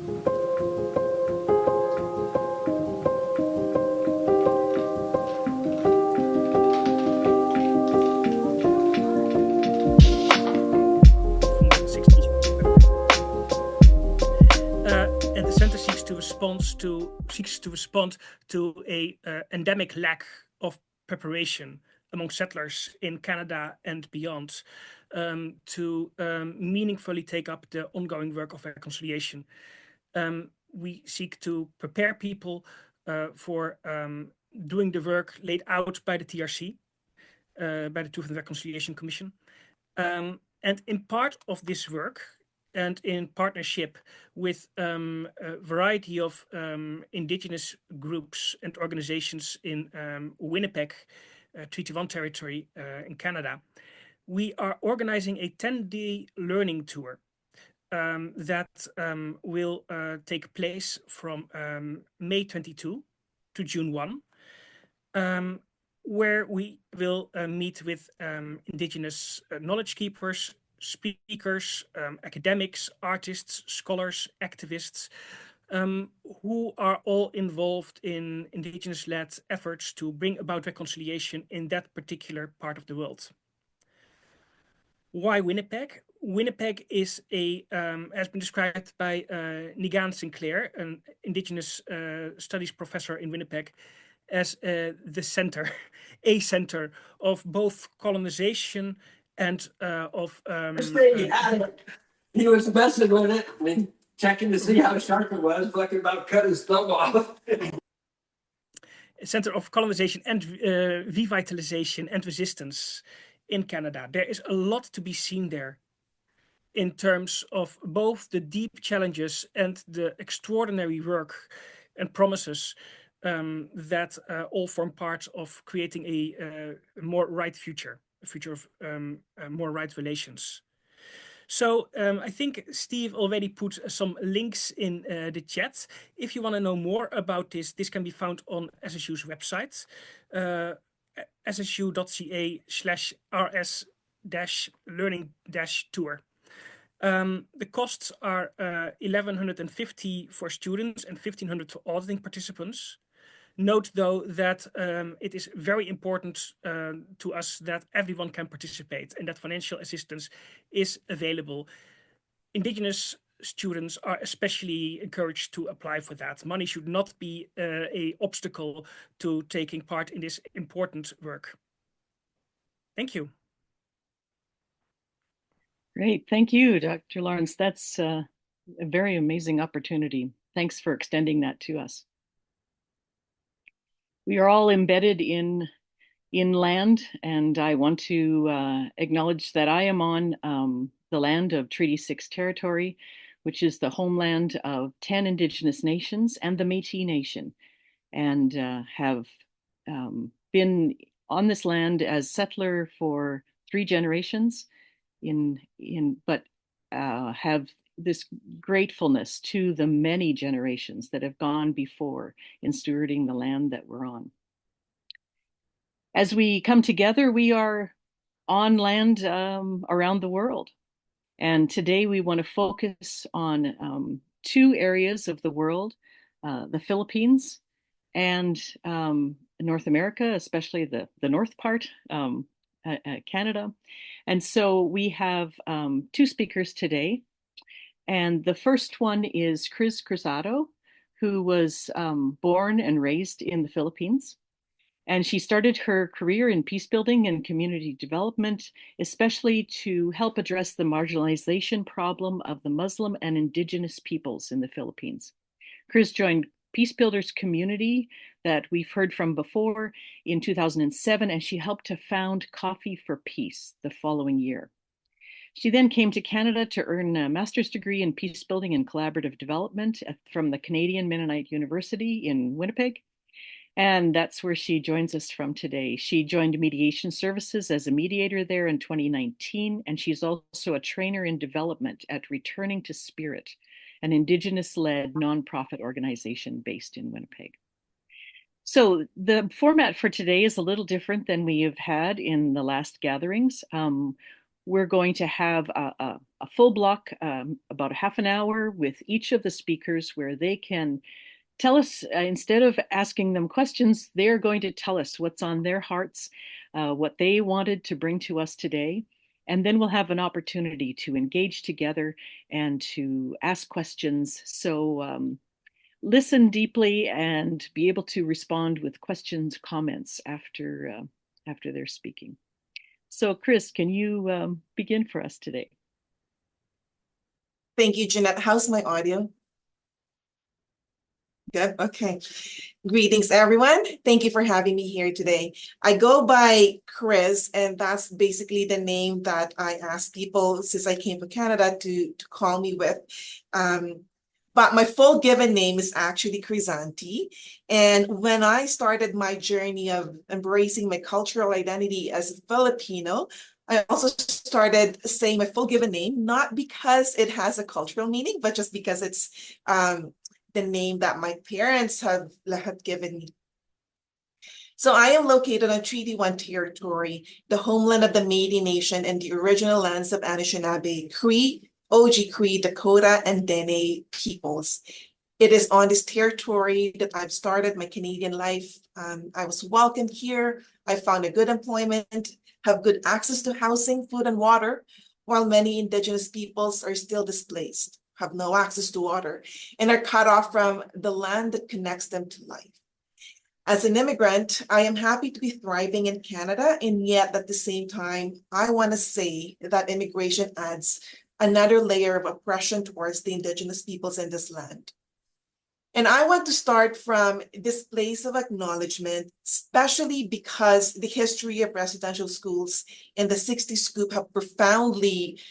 And the center seeks to respond to a endemic lack of preparation among settlers in Canada and beyond, to meaningfully take up the ongoing work of reconciliation. We seek to prepare people for doing the work laid out by the TRC, by the Truth and Reconciliation Commission. And in part of this work, and in partnership with a variety of indigenous groups and organizations in Winnipeg, Treaty 1 territory in Canada, we are organizing a 10-day learning tour that will take place from May 22 to June 1, where we will meet with indigenous knowledge keepers, speakers, academics, artists, scholars, activists, who are all involved in indigenous-led efforts to bring about reconciliation in that particular part of the world. Why Winnipeg? Winnipeg is has been described by Nigan Sinclair, an Indigenous Studies professor in Winnipeg, as the center, a center of both colonization and of... He was messing with it, I mean, checking to see how sharp it was, fucking about cut his thumb off. A center of colonization and revitalization and resistance in Canada. There is a lot to be seen there in terms of both the deep challenges and the extraordinary work and promises that all form part of creating a more right future, a future of more right relations. So I think Steve already put some links in the chat. If you want to know more about this, this can be found on SSU's website, ssu.ca/rs-learning-tour. The costs are $1,150 for students and $1,500 for auditing participants. Note, though, that it is very important to us that everyone can participate and that financial assistance is available. Indigenous students are especially encouraged to apply for that. Money should not be an obstacle to taking part in this important work. Thank you. Great, thank you, Dr. Lawrence. That's a very amazing opportunity. Thanks for extending that to us. We are all embedded in land, and I want to acknowledge that I am on the land of Treaty 6 territory, which is the homeland of 10 Indigenous nations and the Métis Nation, and have been on this land as settler for 3 generations, but have this gratefulness to the many generations that have gone before in stewarding the land that we're on. As we come together, we are on land around the world. And today we want to focus on 2 areas of the world, the Philippines and North America, especially the north part, Canada. And so we have 2 speakers today. And the first one is Kriz Cruzado, who was born and raised in the Philippines. And she started her career in peace building and community development, especially to help address the marginalization problem of the Muslim and Indigenous peoples in the Philippines. Kriz joined Peace Builders community that we've heard from before in 2007, and she helped to found Coffee for Peace the following year. She then came to Canada to earn a master's degree in peace building and collaborative development from the Canadian Mennonite University in Winnipeg. And that's where she joins us from today. She joined Mediation Services as a mediator there in 2019, and she's also a trainer in development at Returning to Spirit, an Indigenous-led nonprofit organization based in Winnipeg. So the format for today is a little different than we have had in the last gatherings. we're going to have a full block, about a half an hour with each of the speakers where they can tell us, instead of asking them questions, they're going to tell us what's on their hearts, what they wanted to bring to us today. And then we'll have an opportunity to engage together and to ask questions. So listen deeply and be able to respond with questions, comments after they're speaking. So Kriz, can you begin for us today? Thank you, Jeanette. How's my audio? Good. Okay. Greetings, everyone. Thank you for having me here today. I go by Kriz, and that's basically the name that I ask people since I came to Canada to call me with. But my full given name is actually Crizanti. And when I started my journey of embracing my cultural identity as a Filipino, I also started saying my full given name, not because it has a cultural meaning, but just because it's the name that my parents have given me. So I am located on Treaty 1 territory, the homeland of the Métis Nation and the original lands of Anishinaabe, Cree, Oji Cree, Dakota, and Dene peoples. It is on this territory that I've started my Canadian life. I was welcomed here. I found a good employment, have good access to housing, food, and water, while many Indigenous peoples are still displaced, have no access to water, and are cut off from the land that connects them to life. As an immigrant, I am happy to be thriving in Canada, and yet at the same time, I want to say that immigration adds another layer of oppression towards the Indigenous peoples in this land. And I want to start from this place of acknowledgement, especially because the history of residential schools in the 60s scoop have profoundly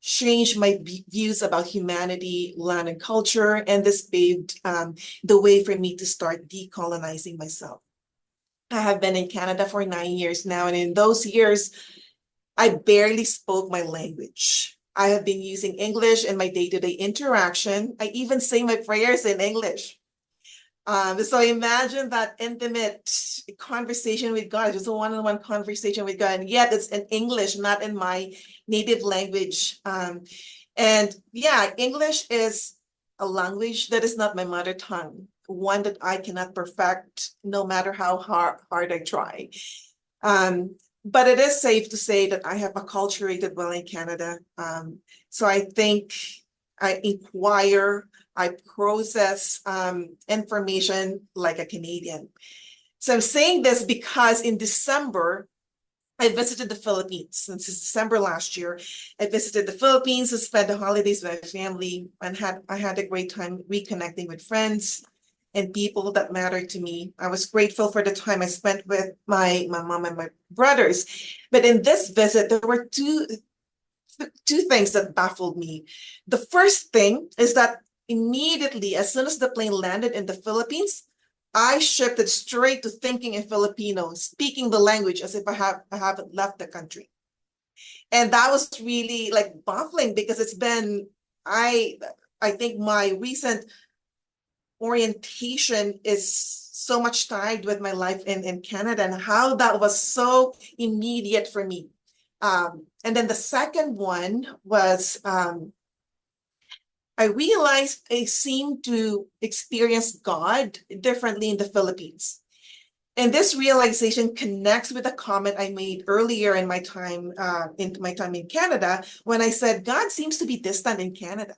changed my views about humanity, land, and culture, and this paved the way for me to start decolonizing myself. I have been in Canada for 9 years now, and in those years, I barely spoke my language. I have been using English in my day-to-day interaction. I even say my prayers in English. So imagine that intimate conversation with God, just a one-on-one conversation with God, and yet it's in English, not in my native language. And yeah, English is a language that is not my mother tongue, one that I cannot perfect no matter how hard I try. But it is safe to say that I have acculturated well in Canada. So I think I inquire, I process information like a Canadian. So I'm saying this because in December, I visited the Philippines. Since December last year, I visited the Philippines to spend the holidays with my family, and I had a great time reconnecting with friends and people that mattered to me. I was grateful for the time I spent with my mom and my brothers. But in this visit, there were two things that baffled me. The first thing is that immediately, as soon as the plane landed in the Philippines, I shifted straight to thinking in Filipino, speaking the language as if I haven't left the country. And that was really like baffling because it's been, I think my recent orientation is so much tied with my life in Canada and how that was so immediate for me. And then the second one was I realized I seemed to experience God differently in the Philippines. And this realization connects with a comment I made earlier in my time in Canada when I said God seems to be distant in Canada.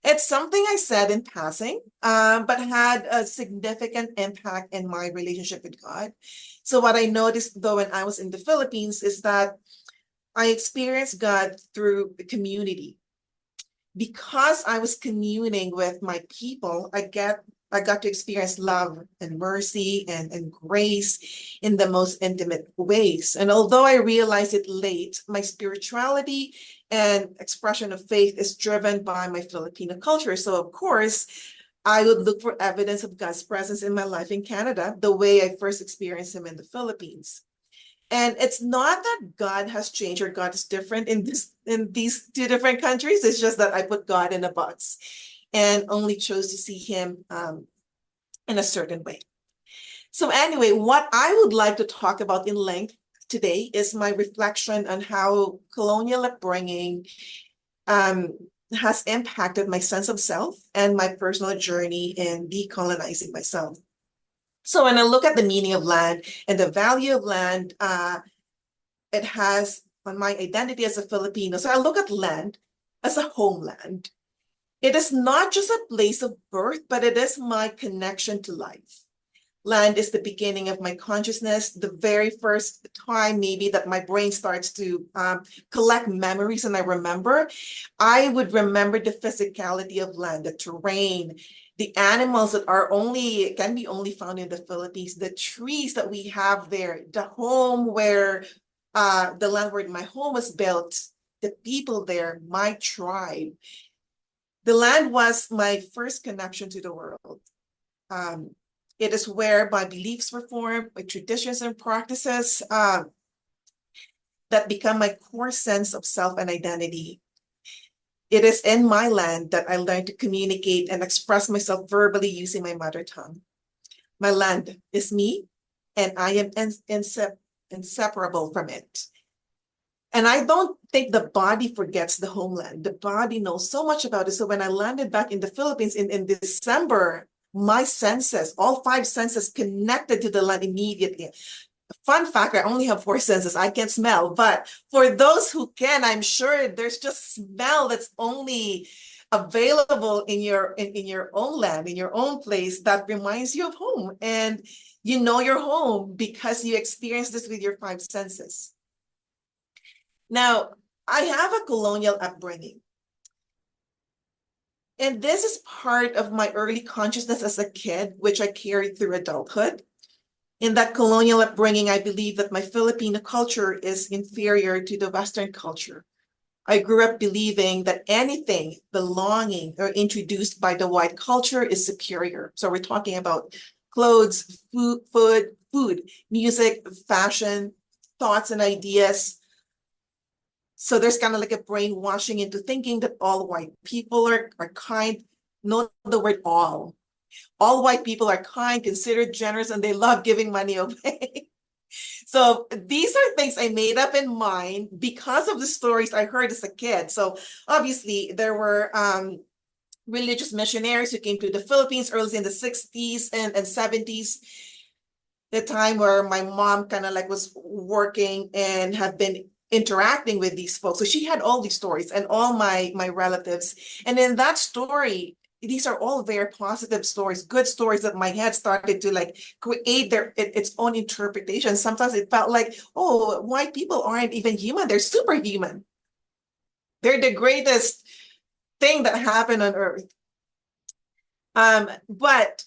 It's something I said in passing, but had a significant impact in my relationship with God. So what I noticed though when I was in the Philippines is that I experienced God through the community. Because I was communing with my people, I got to experience love and mercy and grace in the most intimate ways. And although I realized it late, my spirituality and expression of faith is driven by my Filipino culture. So of course, I would look for evidence of God's presence in my life in Canada, the way I first experienced him in the Philippines. And it's not that God has changed or God is different in these two different countries. It's just that I put God in a box and only chose to see him in a certain way. So anyway, what I would like to talk about in length today is my reflection on how colonial upbringing has impacted my sense of self and my personal journey in decolonizing myself. So when I look at the meaning of land and the value of land, it has on my identity as a Filipino. So I look at land as a homeland. It is not just a place of birth, but it is my connection to life. Land is the beginning of my consciousness, the very first time maybe that my brain starts to collect memories and I remember. I would remember the physicality of land, the terrain, the animals that can be only found in the Philippines, the trees that we have there, the home where the land where my home was built, the people there, my tribe. The land was my first connection to the world. It is where my beliefs were formed, my traditions and practices that become my core sense of self and identity. It is in my land that I learned to communicate and express myself verbally using my mother tongue. My land is me, and I am inseparable from it. And I don't think the body forgets the homeland. The body knows so much about it. So when I landed back in the Philippines in December, my senses, all 5 senses connected to the land immediately. Fun fact, I only have 4 senses. I can smell, but for those who can, I'm sure there's just smell that's only available in your own land, in your own place that reminds you of home. And you know your home because you experience this with your 5 senses. Now, I have a colonial upbringing. And this is part of my early consciousness as a kid, which I carried through adulthood. In that colonial upbringing, I believe that my Filipino culture is inferior to the Western culture. I grew up believing that anything belonging or introduced by the white culture is superior. So we're talking about clothes, food, music, fashion, thoughts and ideas. So there's kind of like a brainwashing into thinking that all white people are kind. Note the word all. All white people are kind, considered generous, and they love giving money away. So these are things I made up in mind because of the stories I heard as a kid. So obviously there were religious missionaries who came to the Philippines early in the 60s and 70s, the time where my mom kind of like was working and have been interacting with these folks. So she had all these stories and all my relatives. And in that story, these are all very positive stories, good stories that my head started to like create its own interpretation. Sometimes it felt like, oh, white people aren't even human. They're superhuman. They're the greatest thing that happened on earth. But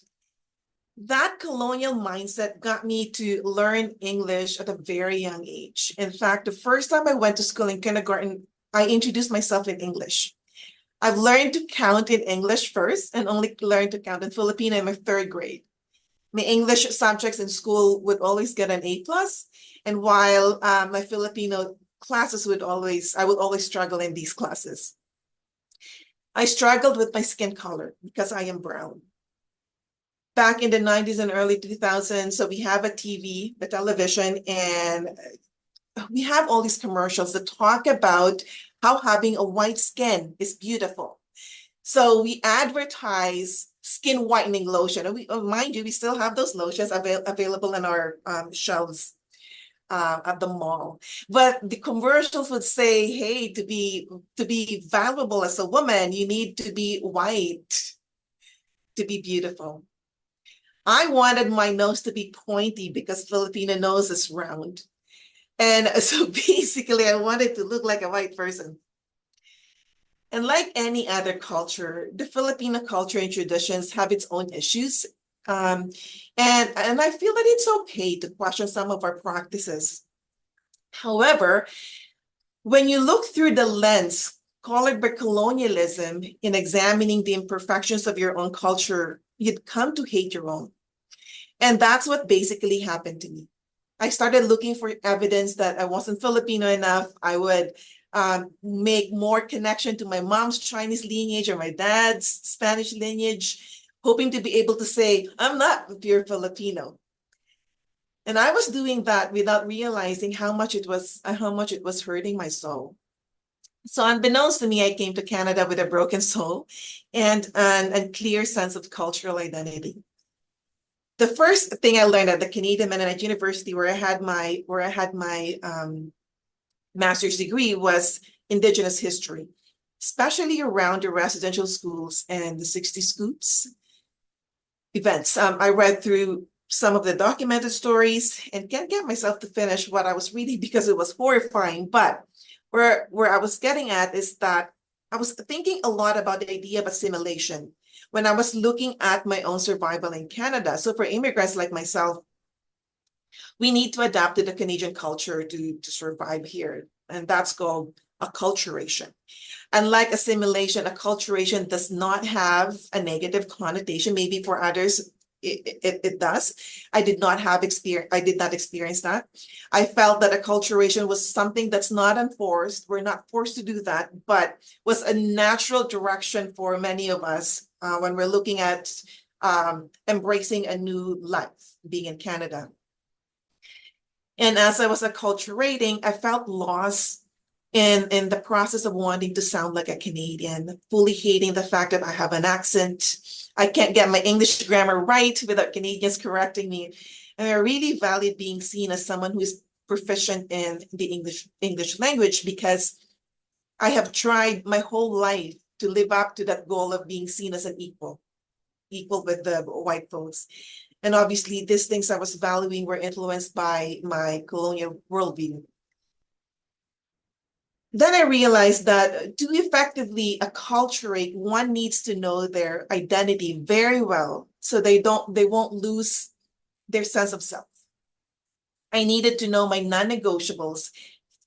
that colonial mindset got me to learn English at a very young age. In fact, the first time I went to school in kindergarten, I introduced myself in English. I've learned to count in English first and only learned to count in Filipino in my 3rd grade. My English subjects in school would always get an A+, and while my Filipino classes I would always struggle in these classes. I struggled with my skin color because I am brown. Back in the 90s and early 2000s, so we have a television, and we have all these commercials that talk about how having a white skin is beautiful. So we advertise skin whitening lotion. And mind you, we still have those lotions available in our shelves at the mall. But the commercials would say, hey, to be valuable as a woman, you need to be white to be beautiful. I wanted my nose to be pointy because Filipino nose is round. And so basically I wanted to look like a white person. And like any other culture, the Filipino culture and traditions have its own issues. And I feel that it's okay to question some of our practices. However, when you look through the lens colored by colonialism in examining the imperfections of your own culture, you'd come to hate your own. And that's what basically happened to me. I started looking for evidence that I wasn't Filipino enough. I would make more connection to my mom's Chinese lineage or my dad's Spanish lineage, hoping to be able to say, I'm not pure Filipino. And I was doing that without realizing how much it was hurting my soul. So unbeknownst to me, I came to Canada with a broken soul and a clear sense of cultural identity. The first thing I learned at the Canadian Mennonite University, where I had my master's degree, was Indigenous history, especially around the residential schools and the 60 Scoops events. I read through some of the documented stories and can't get myself to finish what I was reading because it was horrifying. But where I was getting at is that I was thinking a lot about the idea of assimilation when I was looking at my own survival in Canada. So for immigrants like myself, we need to adapt to the Canadian culture to survive here. And that's called acculturation. Unlike assimilation, acculturation does not have a negative connotation. Maybe for others, it does. I did not experience that. I felt that acculturation was something that's not enforced. We're not forced to do that, but was a natural direction for many of us when we're looking at embracing a new life, being in Canada. And as I was acculturating, I felt lost in the process of wanting to sound like a Canadian, fully hating the fact that I have an accent. I can't get my English grammar right without Canadians correcting me. And I really valued being seen as someone who is proficient in the English language, because I have tried my whole life to live up to that goal of being seen as an equal with the white folks. And obviously, these things I was valuing were influenced by my colonial worldview. Then I realized that to effectively acculturate, one needs to know their identity very well so they won't lose their sense of self. I needed to know my non-negotiables,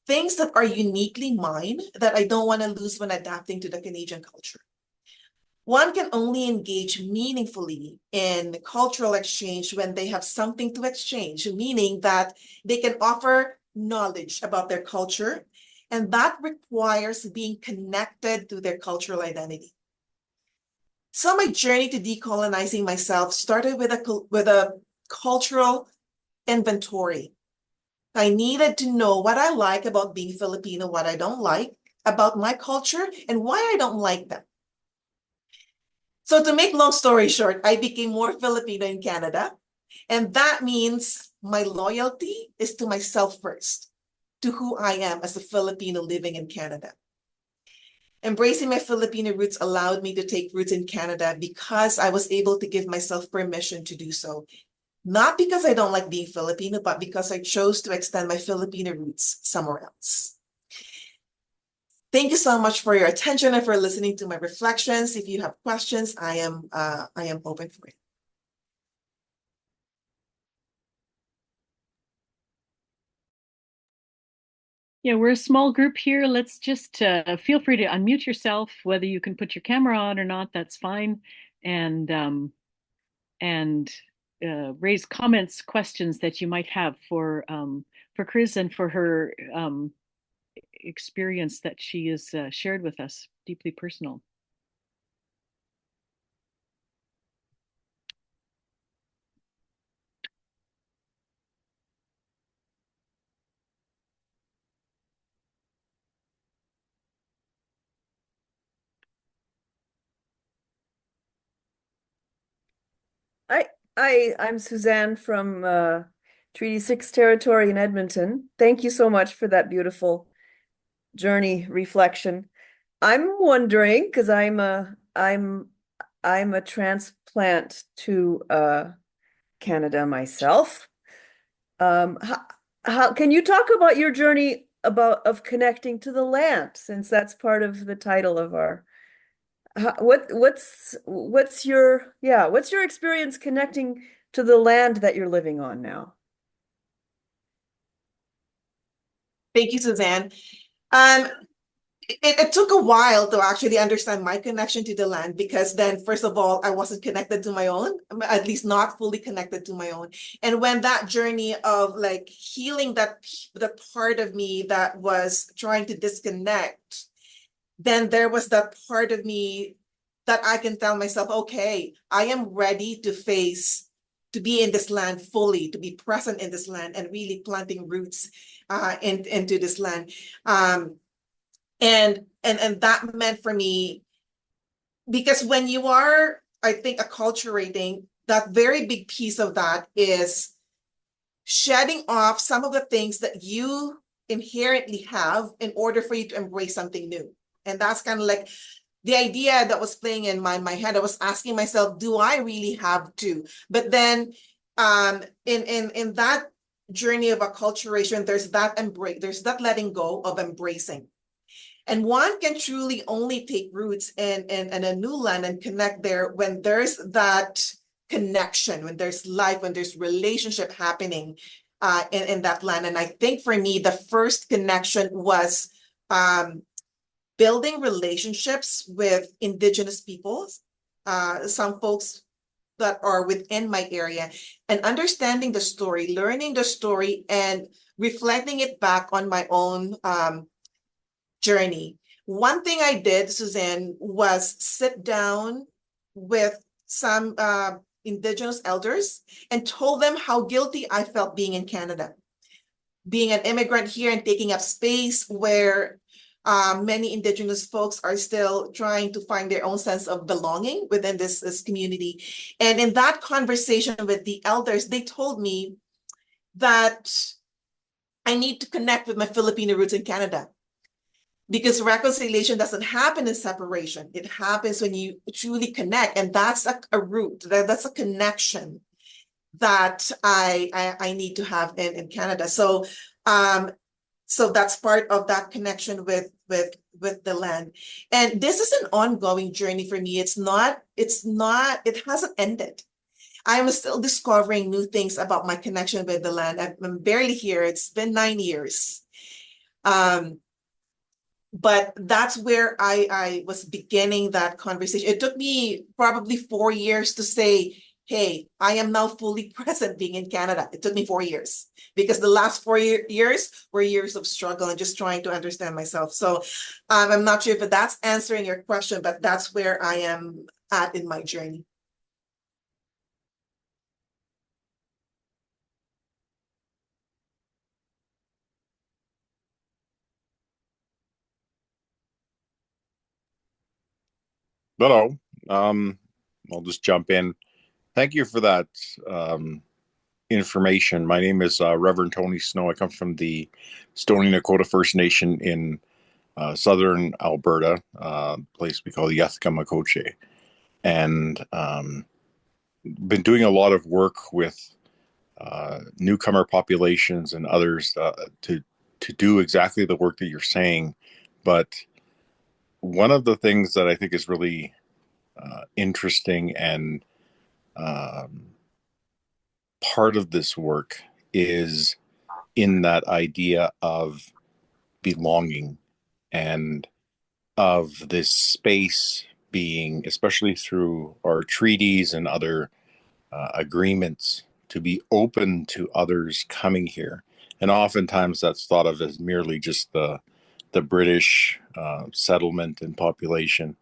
things that are uniquely mine that I don't want to lose when adapting to the Canadian culture. One can only engage meaningfully in cultural exchange when they have something to exchange, meaning that they can offer knowledge about their culture, and that requires being connected to their cultural identity. So my journey to decolonizing myself started with a cultural inventory. I needed to know what I like about being Filipino, what I don't like about my culture, and why I don't like them. So to make long story short, I became more Filipino in Canada. And that means my loyalty is to myself first, to who I am as a Filipino living in Canada. Embracing my Filipino roots allowed me to take roots in Canada because I was able to give myself permission to do so. Not because I don't like being Filipino, but because I chose to extend my Filipino roots somewhere else. Thank you so much for your attention and for listening to my reflections. If you have questions, I am open for it. Yeah, we're a small group here. Let's just feel free to unmute yourself, whether you can put your camera on or not, that's fine. And raise comments, questions that you might have for Kriz and for her experience that she has shared with us, deeply personal. I'm Suzanne from Treaty 6 territory in Edmonton. Thank you so much for that beautiful journey reflection. I'm wondering, because I'm a transplant to Canada myself. How can you talk about your journey of connecting to the land, since that's part of the title of our what's your experience connecting to the land that you're living on now? Thank you, Suzanne. It took a while to actually understand my connection to the land, because then, first of all, I wasn't connected to my own, at least not fully connected to my own. And when that journey of like healing the part of me that was trying to disconnect, then there was that part of me that I can tell myself, okay, I am ready to face to be in this land fully, to be present in this land and really planting roots into this land. And that meant for me, because when you are, I think, acculturating, that very big piece of that is shedding off some of the things that you inherently have in order for you to embrace something new. And that's kind of like the idea that was playing in my head. I was asking myself, do I really have to? But then in that journey of acculturation, there's that embrace, there's that letting go of embracing. And one can truly only take roots in a new land and connect there when there's that connection, when there's life, when there's relationship happening in that land. And I think for me, the first connection was building relationships with Indigenous peoples, some folks that are within my area, and understanding the story, learning the story, and reflecting it back on my own journey. One thing I did, Suzanne, was sit down with some Indigenous elders and told them how guilty I felt being in Canada, being an immigrant here and taking up space where many Indigenous folks are still trying to find their own sense of belonging within this community. And in that conversation with the elders, they told me that I need to connect with my Filipino roots in Canada, because reconciliation doesn't happen in separation. It happens when you truly connect. And that's a root, that's a connection that I need to have in Canada. So that's part of that connection with the land. And this is an ongoing journey for me. It hasn't ended. I am still discovering new things about my connection with the land. I'm barely here. It's been 9 years. But that's where I was beginning that conversation. It took me probably 4 years to say, hey, I am now fully present being in Canada. It took me 4 years because the last 4 years were years of struggle and just trying to understand myself. So I'm not sure if that's answering your question, but that's where I am at in my journey. Hello. I'll just jump in. Thank you for that information. My name is Reverend Tony Snow. I come from the Stoney Nakoda First Nation in southern Alberta, place we call Yathkamakoche, and been doing a lot of work with newcomer populations and others to do exactly the work that you're saying. But one of the things that I think is really interesting and part of this work is in that idea of belonging and of this space being, especially through our treaties and other agreements, to be open to others coming here. And oftentimes that's thought of as merely just the British settlement and population,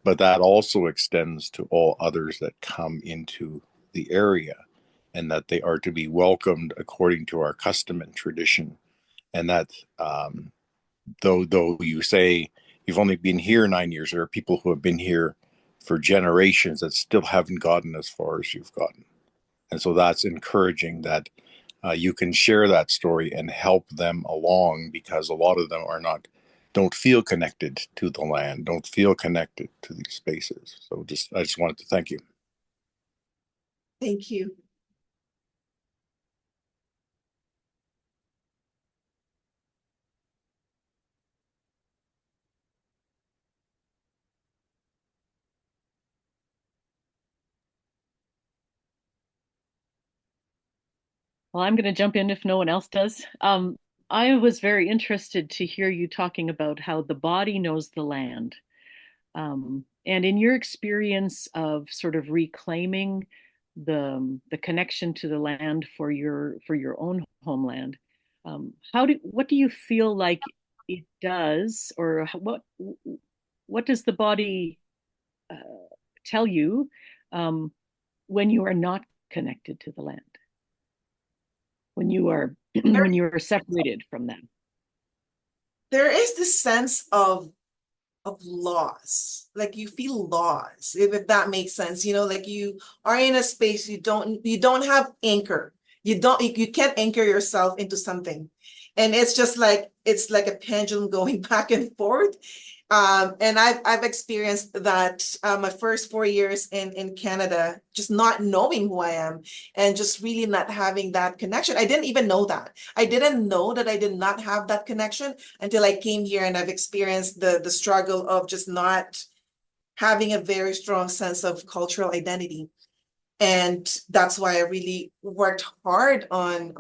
but that also extends to all others that come into the area, and that they are to be welcomed according to our custom and tradition. And that though you say you've only been here 9 years, there are people who have been here for generations that still haven't gotten as far as you've gotten. And so that's encouraging that you can share that story and help them along, because a lot of them don't feel connected to the land, don't feel connected to these spaces. So I just wanted to thank you. Thank you. Well, I'm going to jump in if no one else does. I was very interested to hear you talking about how the body knows the land. And in your experience of sort of reclaiming the connection to the land for your own homeland, what do you feel like it does, or what does the body tell you when you are not connected to the land when you are when you are separated from them? There is this sense of loss, like you feel lost, if that makes sense. Like you are in a space, you don't have anchor. You can't anchor yourself into something, and it's like a pendulum going back and forth. And I've experienced that my first 4 years in Canada, just not knowing who I am and just really not having that connection. I didn't even know that. I didn't know that I did not have that connection until I came here, and I've experienced the struggle of just not having a very strong sense of cultural identity. And that's why I really worked hard on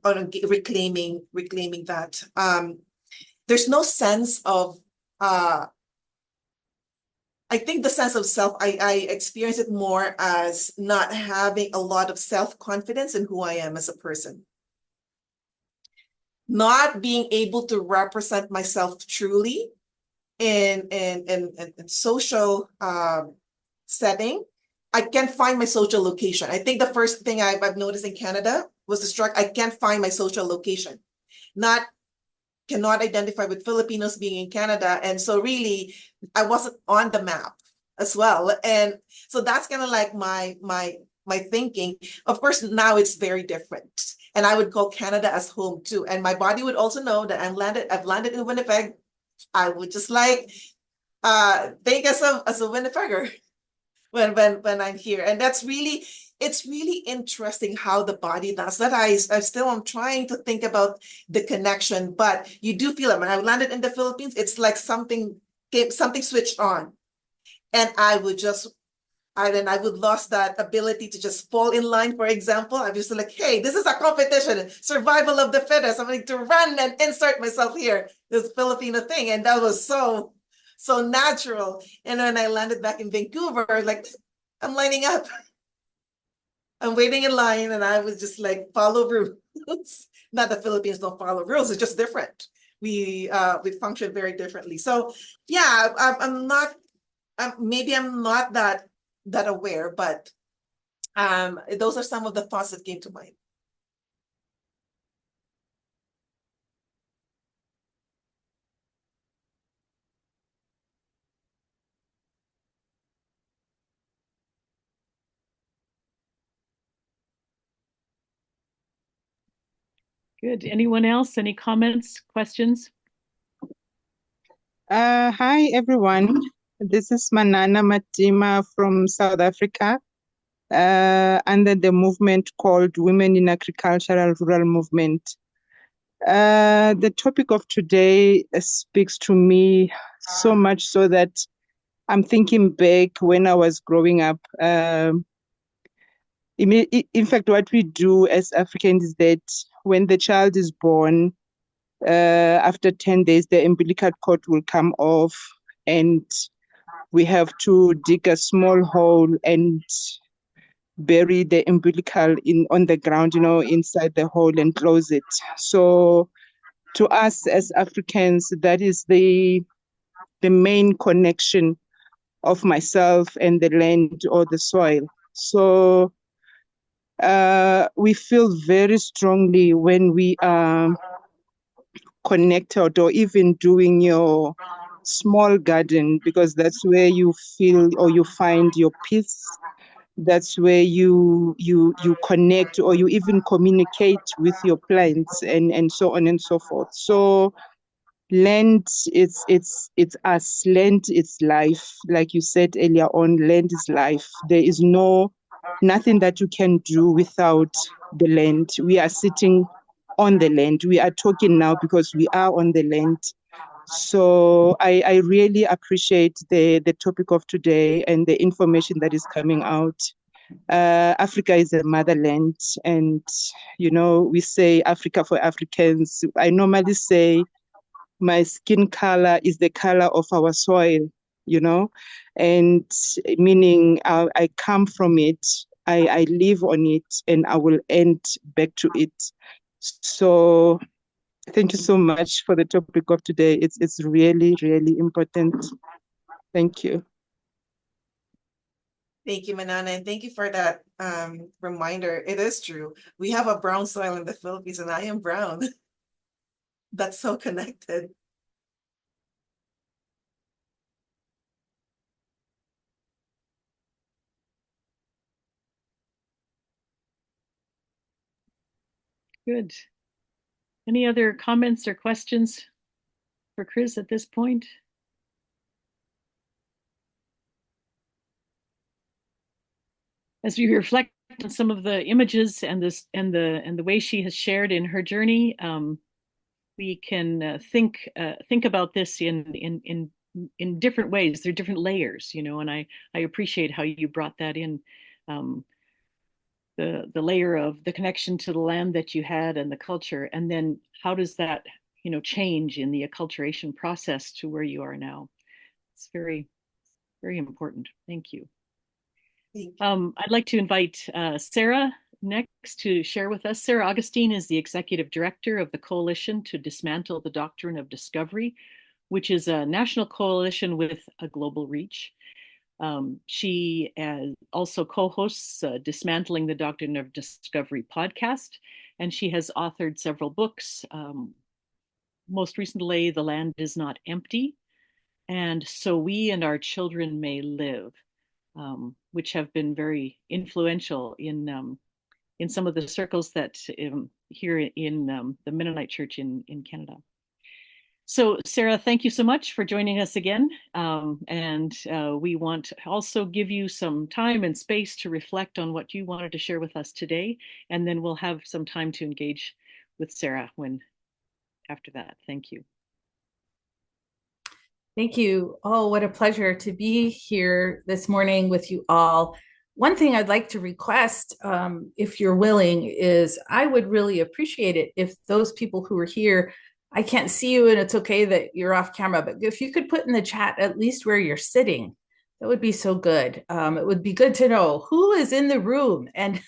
reclaiming that. There's no sense of, I think the sense of self, I experience it more as not having a lot of self-confidence in who I am as a person. Not being able to represent myself truly in social setting. I can't find my social location. I think the first thing I've noticed in Canada was the struggle. I can't find my social location. Cannot identify with Filipinos being in Canada. And so really, I wasn't on the map as well. And so that's kind of like my thinking. Of course, now it's very different. And I would call Canada as home too. And my body would also know that I've landed in Winnipeg. I would just like think as a Winnipegger when I'm here. And it's really interesting how the body does that. I'm trying to think about the connection, but you do feel it. When I landed in the Philippines, it's like something switched on, and I would lost that ability to just fall in line. For example, I'm just like, hey, this is a competition, survival of the fittest. I'm going to run and insert myself here, this Filipino thing, and that was so natural. And when I landed back in Vancouver, like I'm lining up. I'm waiting in line, and I was just like, follow rules. Not that Philippines don't follow rules, it's just different. We function very differently. So yeah, I'm not, maybe I'm not that aware, but those are some of the thoughts that came to mind. Good. Anyone else? Any comments, questions? Hi, everyone. This is Manana Matima from South Africa, under the movement called Women in Agricultural Rural Movement. The topic of today speaks to me so much so that I'm thinking back when I was growing up. In fact, what we do as Africans is that when the child is born, after 10 days, the umbilical cord will come off, and we have to dig a small hole and bury the umbilical on the ground, inside the hole, and close it. So to us as Africans, that is the main connection of myself and the land or the soil. So we feel very strongly when we are connected, or even doing your small garden, because that's where you feel or you find your peace. That's where you connect, or you even communicate with your plants, and so on and so forth. So land, it's us. Land, it's life. Like you said earlier on, land is life. There is nothing that you can do without the land. We are sitting on the land. We are talking now because we are on the land. So I really appreciate the topic of today and the information that is coming out. Africa is a motherland, and we say Africa for Africans. I normally say my skin color is the color of our soil, and meaning I come from it, I live on it, and I will end back to it. So thank you so much for the topic of today. It's really, really important. Thank you. Thank you, Manana, and thank you for that reminder. It is true. We have a brown soil in the Philippines, and I am brown. That's so connected. Good. Any other comments or questions for Kriz at this point? As we reflect on some of the images and the way she has shared in her journey, we can think about this in different ways. There are different layers, and I appreciate how you brought that in. The layer of the connection to the land that you had and the culture, and then how does that change in the acculturation process to where you are now. It's very, very important. Thank you. I'd like to invite Sarah next to share with us. Sarah Augustine is the executive director of the Coalition to Dismantle the Doctrine of Discovery, which is a national coalition with a global reach. She also co-hosts Dismantling the Doctrine of Discovery podcast, and she has authored several books. Most recently, The Land is Not Empty, and So We and Our Children May Live, which have been very influential in some of the circles that here in the Mennonite Church in Canada. So Sarah, thank you so much for joining us again. And we want to also give you some time and space to reflect on what you wanted to share with us today. And then we'll have some time to engage with Sarah after that. Thank you. Thank you. Oh, what a pleasure to be here this morning with you all. One thing I'd like to request, if you're willing, is I would really appreciate it if those people who are here, I can't see you and it's okay that you're off camera, but if you could put in the chat at least where you're sitting, that would be so good. It would be good to know who is in the room and,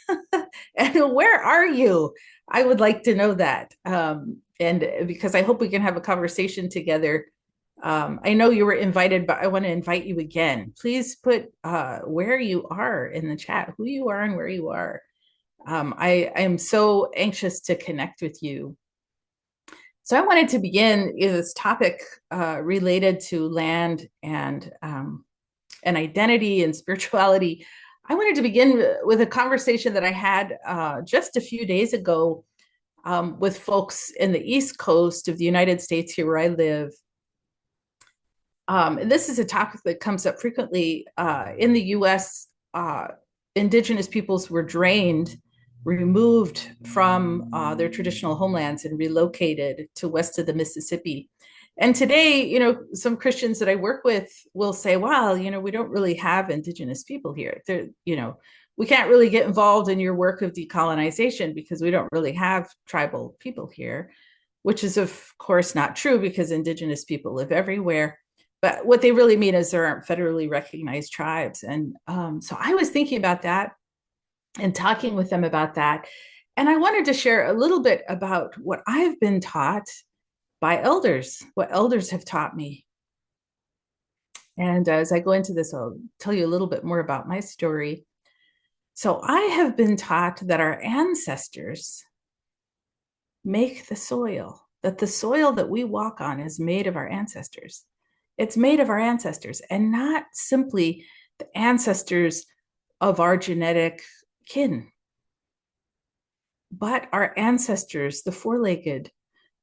and where are you? I would like to know that. And because I hope we can have a conversation together. I know you were invited, but I want to invite you again. Please put where you are in the chat, who you are and where you are. I am so anxious to connect with you. So I wanted to begin this topic related to land and identity and spirituality. I wanted to begin with a conversation that I had just a few days ago with folks in the East Coast of the United States, here where I live. And this is a topic that comes up frequently. In the US, Indigenous peoples were removed from their traditional homelands and relocated to west of the Mississippi. And today, some Christians that I work with will say, well, we don't really have Indigenous people here. We can't really get involved in your work of decolonization because we don't really have tribal people here, which is, of course, not true because Indigenous people live everywhere. But what they really mean is there aren't federally recognized tribes. And so I was thinking about that and talking with them about that. And I wanted to share a little bit about what I've been taught by elders, what elders have taught me. And as I go into this, I'll tell you a little bit more about my story. So I have been taught that our ancestors make the soil, that the soil that we walk on is made of our ancestors. It's made of our ancestors, and not simply the ancestors of our genetic kin, but our ancestors, the four-legged,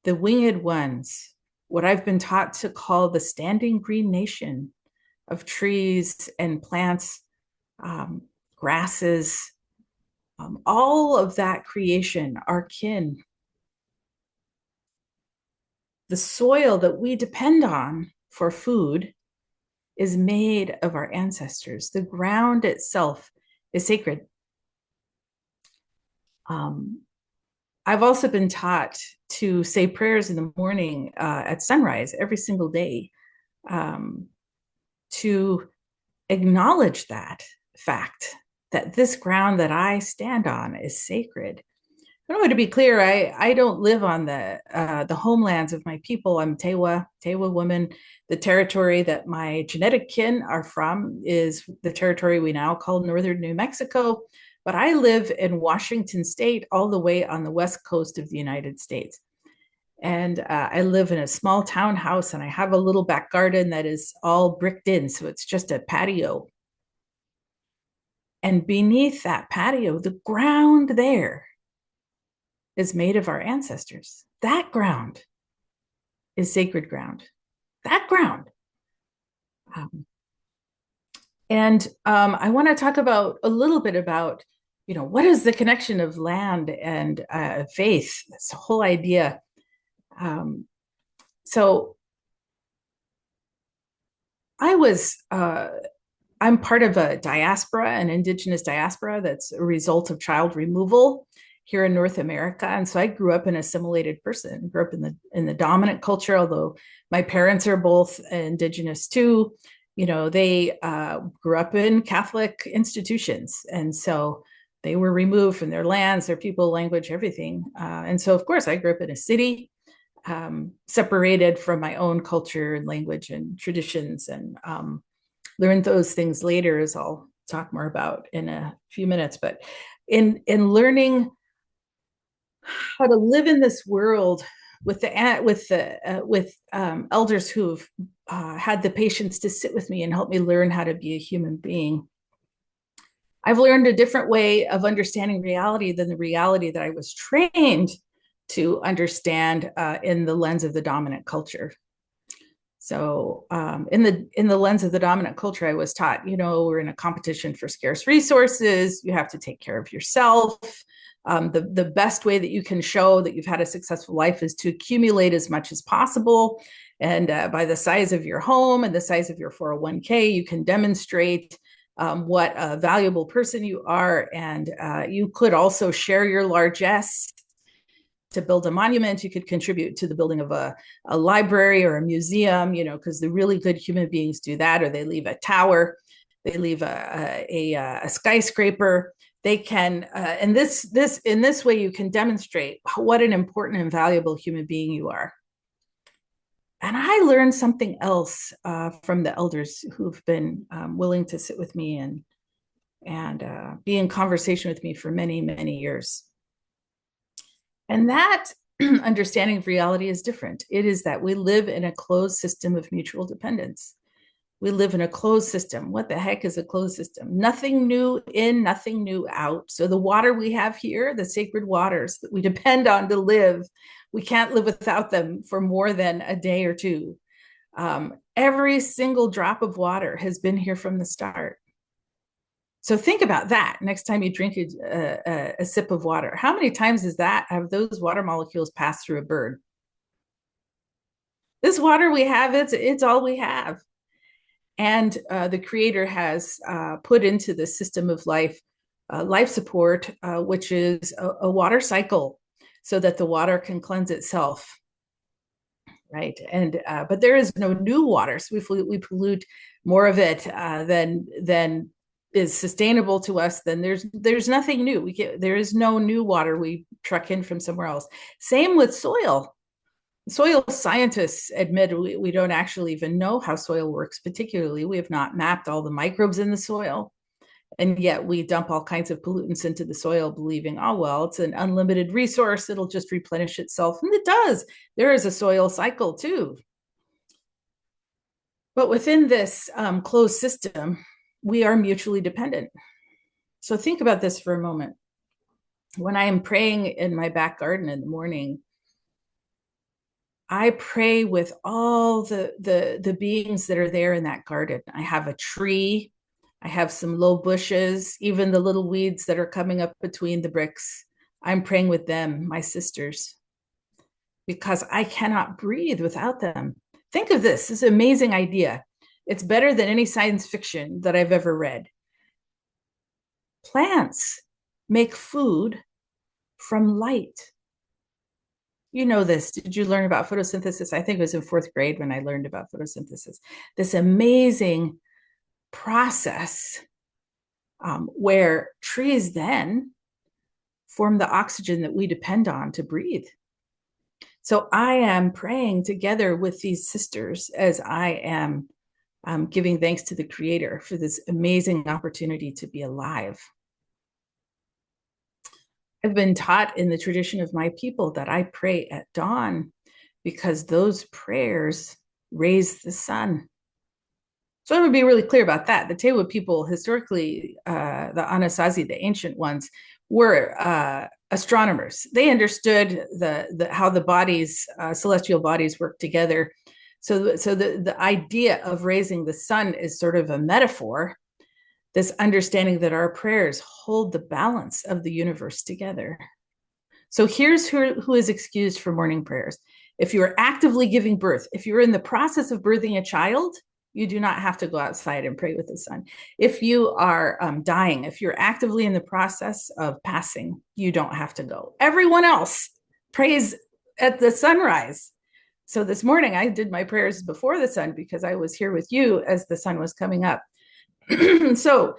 the winged ones, what I've been taught to call the standing green nation of trees and plants, grasses, all of that creation, our kin. The soil that we depend on for food is made of our ancestors. The ground itself is sacred. I've also been taught to say prayers in the morning at sunrise every single day to acknowledge that fact, that this ground that I stand on is sacred. I want to be clear, I don't live on the homelands of my people. I'm Tewa woman. The territory that my genetic kin are from is the territory we now call Northern New Mexico. But I live in Washington State, all the way on the west coast of the United States. And I live in a small townhouse, and I have a little back garden that is all bricked in. So it's just a patio. And beneath that patio, the ground there is made of our ancestors. That ground is sacred ground. That ground. I want to talk about a little bit about, what is the connection of land and faith? This whole idea. So I'm part of a diaspora, an indigenous diaspora that's a result of child removal here in North America. And so I grew up an assimilated person, grew up in the dominant culture, although my parents are both indigenous too. They grew up in Catholic institutions. And so they were removed from their lands, their people, language, everything. And so, of course, I grew up in a city, separated from my own culture and language and traditions, and learned those things later, as I'll talk more about in a few minutes. But in learning how to live in this world with elders who've had the patience to sit with me and help me learn how to be a human being, I've learned a different way of understanding reality than the reality that I was trained to understand in the lens of the dominant culture. So in the lens of the dominant culture, I was taught, we're in a competition for scarce resources. You have to take care of yourself. The best way that you can show that you've had a successful life is to accumulate as much as possible. And by the size of your home and the size of your 401k, you can demonstrate what a valuable person you are. And you could also share your largesse to build a monument. You could contribute to the building of a library or a museum, because the really good human beings do that, or they leave a tower, they leave a skyscraper. They can, and in this way, you can demonstrate what an important and valuable human being you are. And I learned something else from the elders who've been willing to sit with me and be in conversation with me for many, many years. And that understanding of reality is different. It is that we live in a closed system of mutual dependence. We live in a closed system. What the heck is a closed system? Nothing new in, nothing new out. So the water we have here, the sacred waters that we depend on to live, we can't live without them for more than a day or two. Every single drop of water has been here from the start. So think about that next time you drink a sip of water. How many times have those water molecules passed through a bird? This water we have, it's all we have. And the Creator has put into the system of life support, which is a water cycle, so that the water can cleanse itself, right? And but there is no new water, so we pollute more of it than is sustainable to us. Then there's nothing new. There is no new water we truck in from somewhere else. Same with soil. Soil scientists admit we don't actually even know how soil works, particularly. We have not mapped all the microbes in the soil. And yet we dump all kinds of pollutants into the soil, believing, oh, well, it's an unlimited resource. It'll just replenish itself. And it does. There is a soil cycle too. But within this closed system, we are mutually dependent. So think about this for a moment. When I am praying in my back garden in the morning, I pray with all the beings that are there in that garden. I have a tree, I have some low bushes, even the little weeds that are coming up between the bricks. I'm praying with them, my sisters, because I cannot breathe without them. Think of this is an amazing idea. It's better than any science fiction that I've ever read. Plants make food from light. You know this. Did you learn about photosynthesis? I think it was in 4th grade when I learned about photosynthesis. This amazing process where trees then form the oxygen that we depend on to breathe. So I am praying together with these sisters as I am giving thanks to the Creator for this amazing opportunity to be alive. I've been taught in the tradition of my people that I pray at dawn because those prayers raise the sun. So I would be really clear about that. The Tewa people, historically, the Anasazi, the ancient ones, were astronomers. They understood how the bodies, celestial bodies, work together. So the idea of raising the sun is sort of a metaphor. This understanding that our prayers hold the balance of the universe together. So here's who is excused for morning prayers. If you are actively giving birth, if you're in the process of birthing a child, you do not have to go outside and pray with the sun. If you are dying, if you're actively in the process of passing, you don't have to go. Everyone else prays at the sunrise. So this morning I did my prayers before the sun because I was here with you as the sun was coming up. So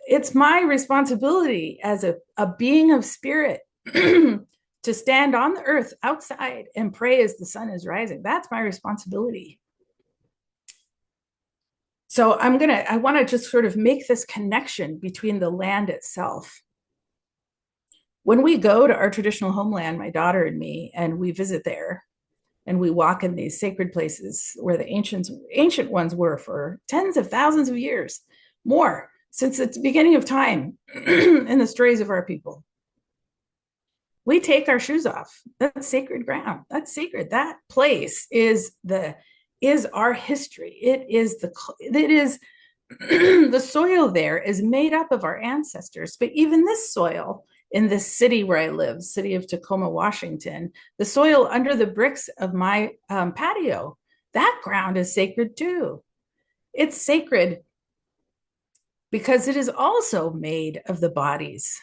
it's my responsibility as a being of spirit to stand on the earth outside and pray as the sun is rising. That's my responsibility. So I want to just sort of make this connection between the land itself. When we go to our traditional homeland, my daughter and me, and we visit there, and we walk in these sacred places where the ancient ones were for tens of thousands of years, more, since the beginning of time in the stories of our people. We take our shoes off. That's sacred ground. That's sacred. That place is our history. It is the soil there is made up of our ancestors. But even this soil in this city where I live, city of Tacoma, Washington, the soil under the bricks of my patio, that ground is sacred too. It's sacred because it is also made of the bodies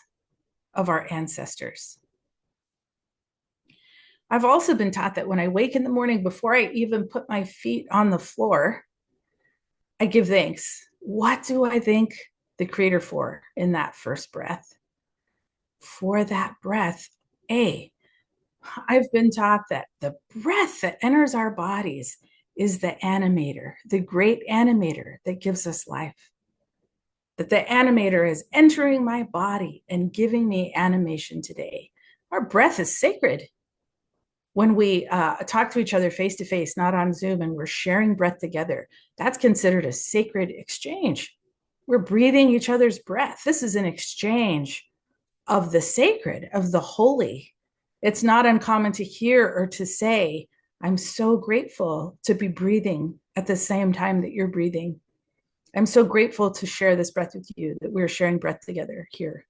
of our ancestors. I've also been taught that when I wake in the morning, before I even put my feet on the floor, I give thanks. What do I thank the Creator for in that first breath? For that breath, I've been taught that the breath that enters our bodies is the animator, the great animator that gives us life. That the animator is entering my body and giving me animation today. Our breath is sacred. When we talk to each other face to face, not on Zoom, and we're sharing breath together, that's considered a sacred exchange. We're breathing each other's breath. This is an exchange of the sacred, of the holy. It's not uncommon to hear or to say, I'm so grateful to be breathing at the same time that you're breathing. I'm so grateful to share this breath with you, that we're sharing breath together here.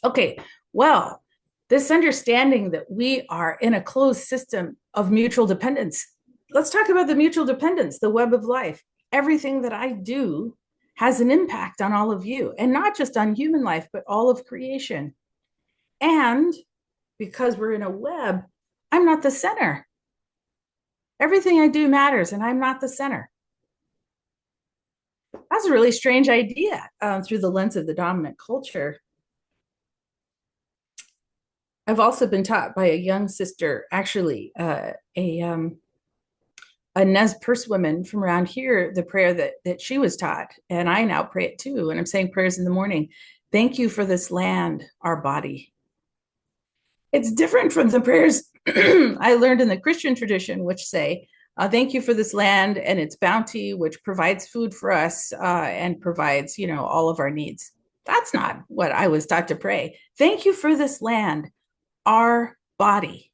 Okay, well, this understanding that we are in a closed system of mutual dependence. Let's talk about the mutual dependence, the web of life. Everything that I do has an impact on all of you, and not just on human life, but all of creation. And because we're in a web, I'm not the center. Everything I do matters, and I'm not the center. That's a really strange idea through the lens of the dominant culture. I've also been taught by a young sister, actually, a Nez Perce woman from around here, the prayer that she was taught, and I now pray it too, and I'm saying prayers in the morning. Thank you for this land, our body. It's different from the prayers I learned in the Christian tradition, which say, thank you for this land and its bounty, which provides food for us and provides, all of our needs. That's not what I was taught to pray. Thank you for this land, our body.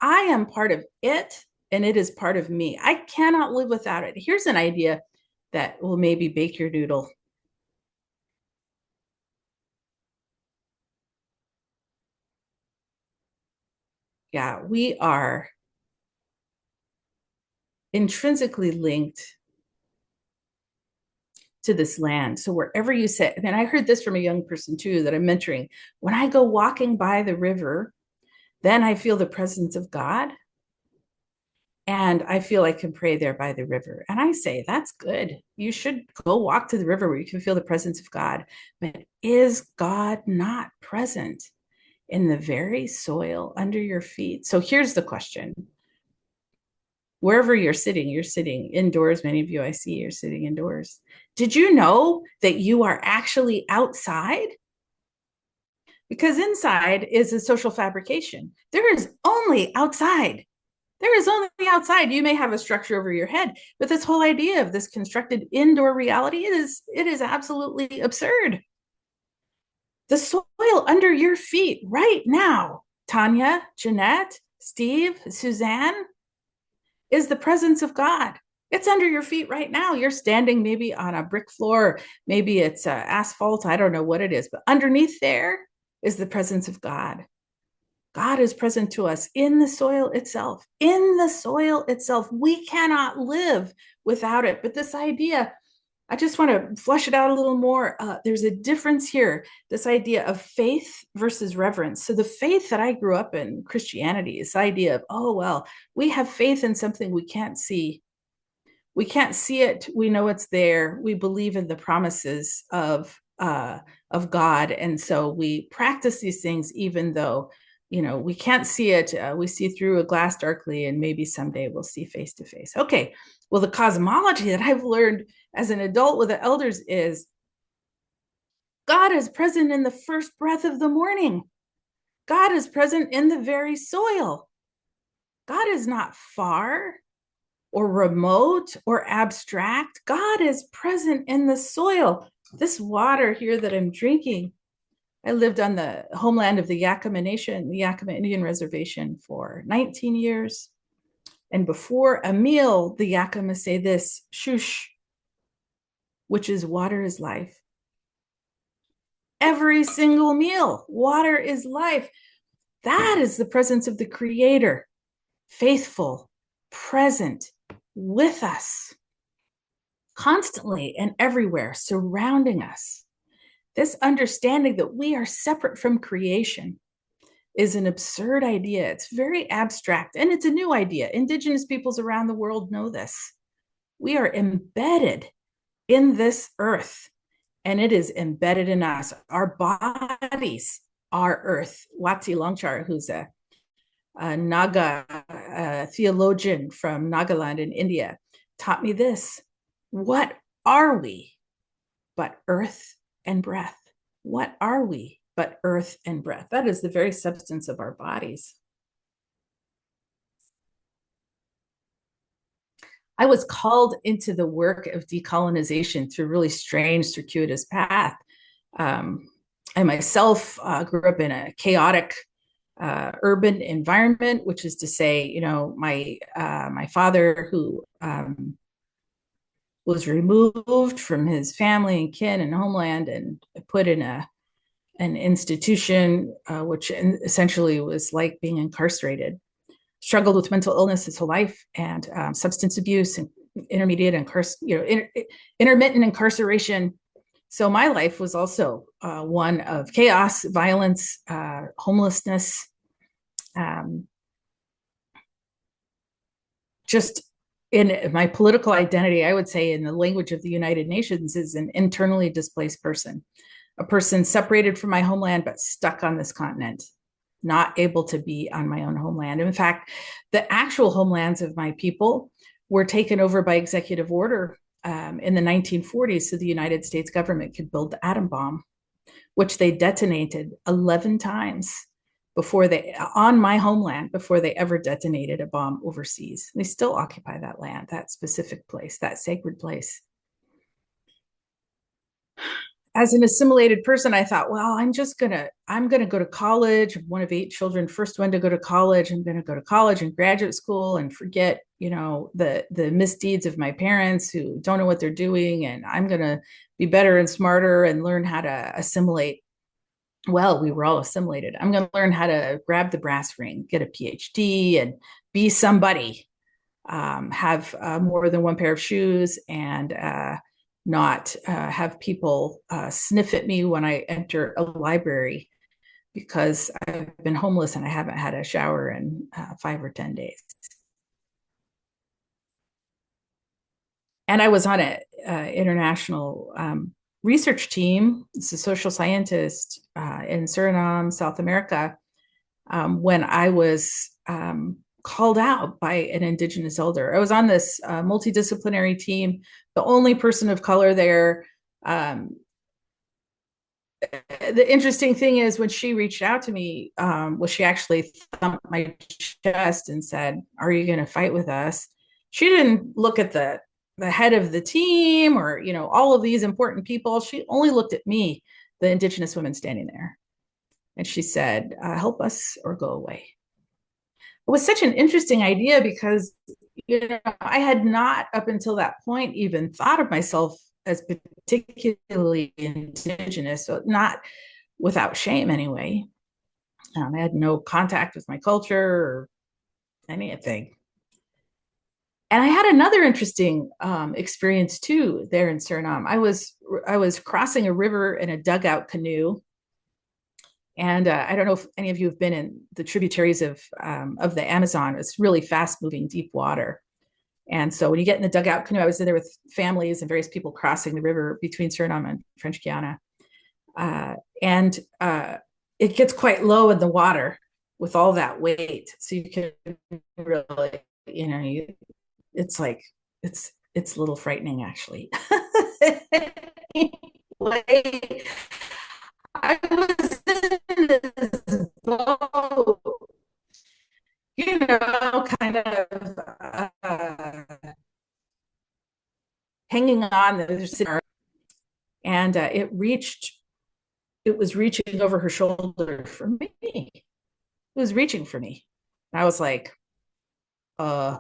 I am part of it, and it is part of me. I cannot live without it. Here's an idea that will maybe bake your noodle. Yeah, we are intrinsically linked to this land. So wherever you sit, and I heard this from a young person too that I'm mentoring, when I go walking by the river, then I feel the presence of God. And I feel I can pray there by the river. And I say, that's good. You should go walk to the river where you can feel the presence of God. But is God not present in the very soil under your feet? So here's the question. Wherever you're sitting indoors. Many of you I see are sitting indoors. Did you know that you are actually outside? Because inside is a social fabrication. There is only outside. There is only outside. You may have a structure over your head, but this whole idea of this constructed indoor reality, it is absolutely absurd. The soil under your feet right now, Tanya, Jeanette, Steve, Suzanne, is the presence of God. It's under your feet right now. You're standing maybe on a brick floor, maybe it's asphalt, I don't know what it is, but underneath there is the presence of God. God is present to us in the soil itself. In the soil itself. We cannot live without it. But this idea, I just want to flesh it out a little more. There's a difference here, this idea of faith versus reverence. So the faith that I grew up in, Christianity, this idea of, oh, well, we have faith in something we can't see. We can't see it. We know it's there. We believe in the promises of God. And so we practice these things even though we can't see it. We see through a glass darkly, and maybe someday we'll see face to face. Okay. Well, the cosmology that I've learned as an adult with the elders is God is present in the first breath of the morning. God is present in the very soil. God is not far or remote or abstract. God is present in the soil. This water here that I'm drinking, I lived on the homeland of the Yakama Nation, the Yakama Indian Reservation, for 19 years. And before a meal, the Yakama say this, shush, which is water is life. Every single meal, water is life. That is the presence of the Creator, faithful, present with us, constantly and everywhere, surrounding us. This understanding that we are separate from creation is an absurd idea. It's very abstract, and it's a new idea. Indigenous peoples around the world know this. We are embedded in this earth, and it is embedded in us. Our bodies are earth. Wati Longchar, who's a Naga theologian from Nagaland in India, taught me this. What are we but earth and breath? What are we but earth and breath? That is the very substance of our bodies. I was called into the work of decolonization through a really strange, circuitous path. I myself grew up in a chaotic urban environment, which is to say, my father, who was removed from his family and kin and homeland and put in an institution, which essentially was like being incarcerated, struggled with mental illness his whole life, and substance abuse and intermittent incarceration. So my life was also one of chaos, violence, homelessness, just in my political identity, I would say in the language of the United Nations, is an internally displaced person, a person separated from my homeland, but stuck on this continent, not able to be on my own homeland. In fact, the actual homelands of my people were taken over by executive order in the 1940s, so the United States government could build the atom bomb, which they detonated 11 times on my homeland before they ever detonated a bomb overseas. They still occupy that land, that specific place, that sacred place. As an assimilated person, I thought, well, I'm gonna go to college. I'm one of 8 children, first one to go to college. I'm gonna go to college and graduate school and forget, the misdeeds of my parents who don't know what they're doing. And I'm gonna be better and smarter and learn how to assimilate. Well, we were all assimilated. I'm gonna learn how to grab the brass ring, get a PhD, and be somebody, have more than one pair of shoes, and not have people sniff at me when I enter a library because I've been homeless and I haven't had a shower in 5 or 10 days. And I was on an international research team. It's a social scientist in Suriname, South America, when I was called out by an Indigenous elder. I was on this multidisciplinary team, the only person of color there. The interesting thing is when she reached out to me, she actually thumped my chest and said, "Are you going to fight with us?" She didn't look at the head of the team or, all of these important people. She only looked at me, the Indigenous woman standing there. And she said, "Help us or go away." It was such an interesting idea because, I had not up until that point even thought of myself as particularly Indigenous, so not without shame anyway. I had no contact with my culture or anything. And I had another interesting experience too there in Suriname. I was crossing a river in a dugout canoe. And I don't know if any of you have been in the tributaries of the Amazon. It's really fast moving, deep water. And so when you get in the dugout canoe, I was in there with families and various people crossing the river between Suriname and French Guiana. And it gets quite low in the water with all that weight. So you can really, it's like, it's a little frightening actually. I was in this boat, kind of hanging on. And it was reaching over her shoulder for me. It was reaching for me. And I was like, I'm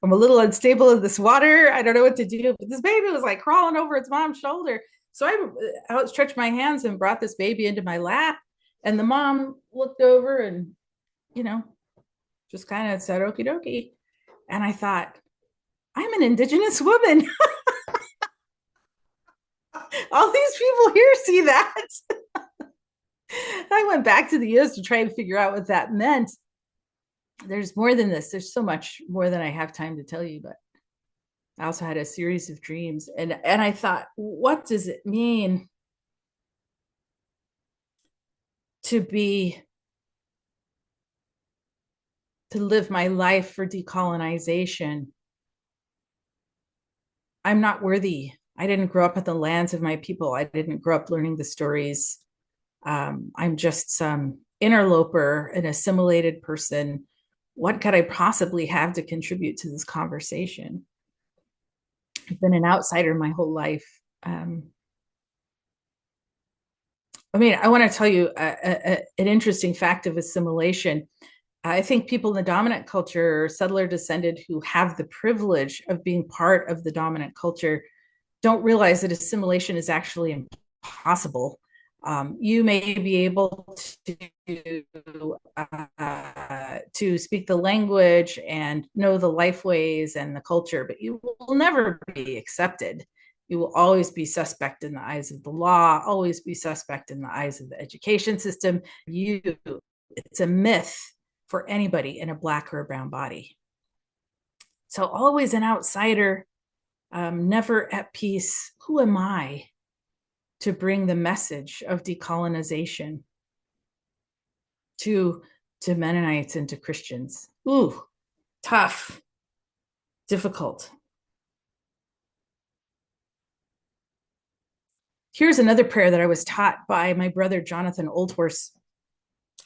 a little unstable in this water. I don't know what to do. But this baby was like crawling over its mom's shoulder. So I outstretched my hands and brought this baby into my lap. And the mom looked over and, just kind of said, "Okie dokie." And I thought, I'm an Indigenous woman. All these people here see that. I went back to the US to try and figure out what that meant. There's more than this. There's so much more than I have time to tell you, but I also had a series of dreams. And I thought, what does it mean to live my life for decolonization? I'm not worthy. I didn't grow up at the lands of my people. I didn't grow up learning the stories. I'm just some interloper, an assimilated person. What could I possibly have to contribute to this conversation? I've been an outsider my whole life. I want to tell you an interesting fact of assimilation. I think people in the dominant culture, settler descended, who have the privilege of being part of the dominant culture, don't realize that assimilation is actually impossible. You may be able to speak the language and know the life ways and the culture, but you will never be accepted. You will always be suspect in the eyes of the law, always be suspect in the eyes of the education system. It's a myth for anybody in a Black or a brown body. So always an outsider, never at peace. Who am I to bring the message of decolonization to Mennonites and to Christians? Ooh, tough, difficult. Here's another prayer that I was taught by my brother, Jonathan Oldhorse.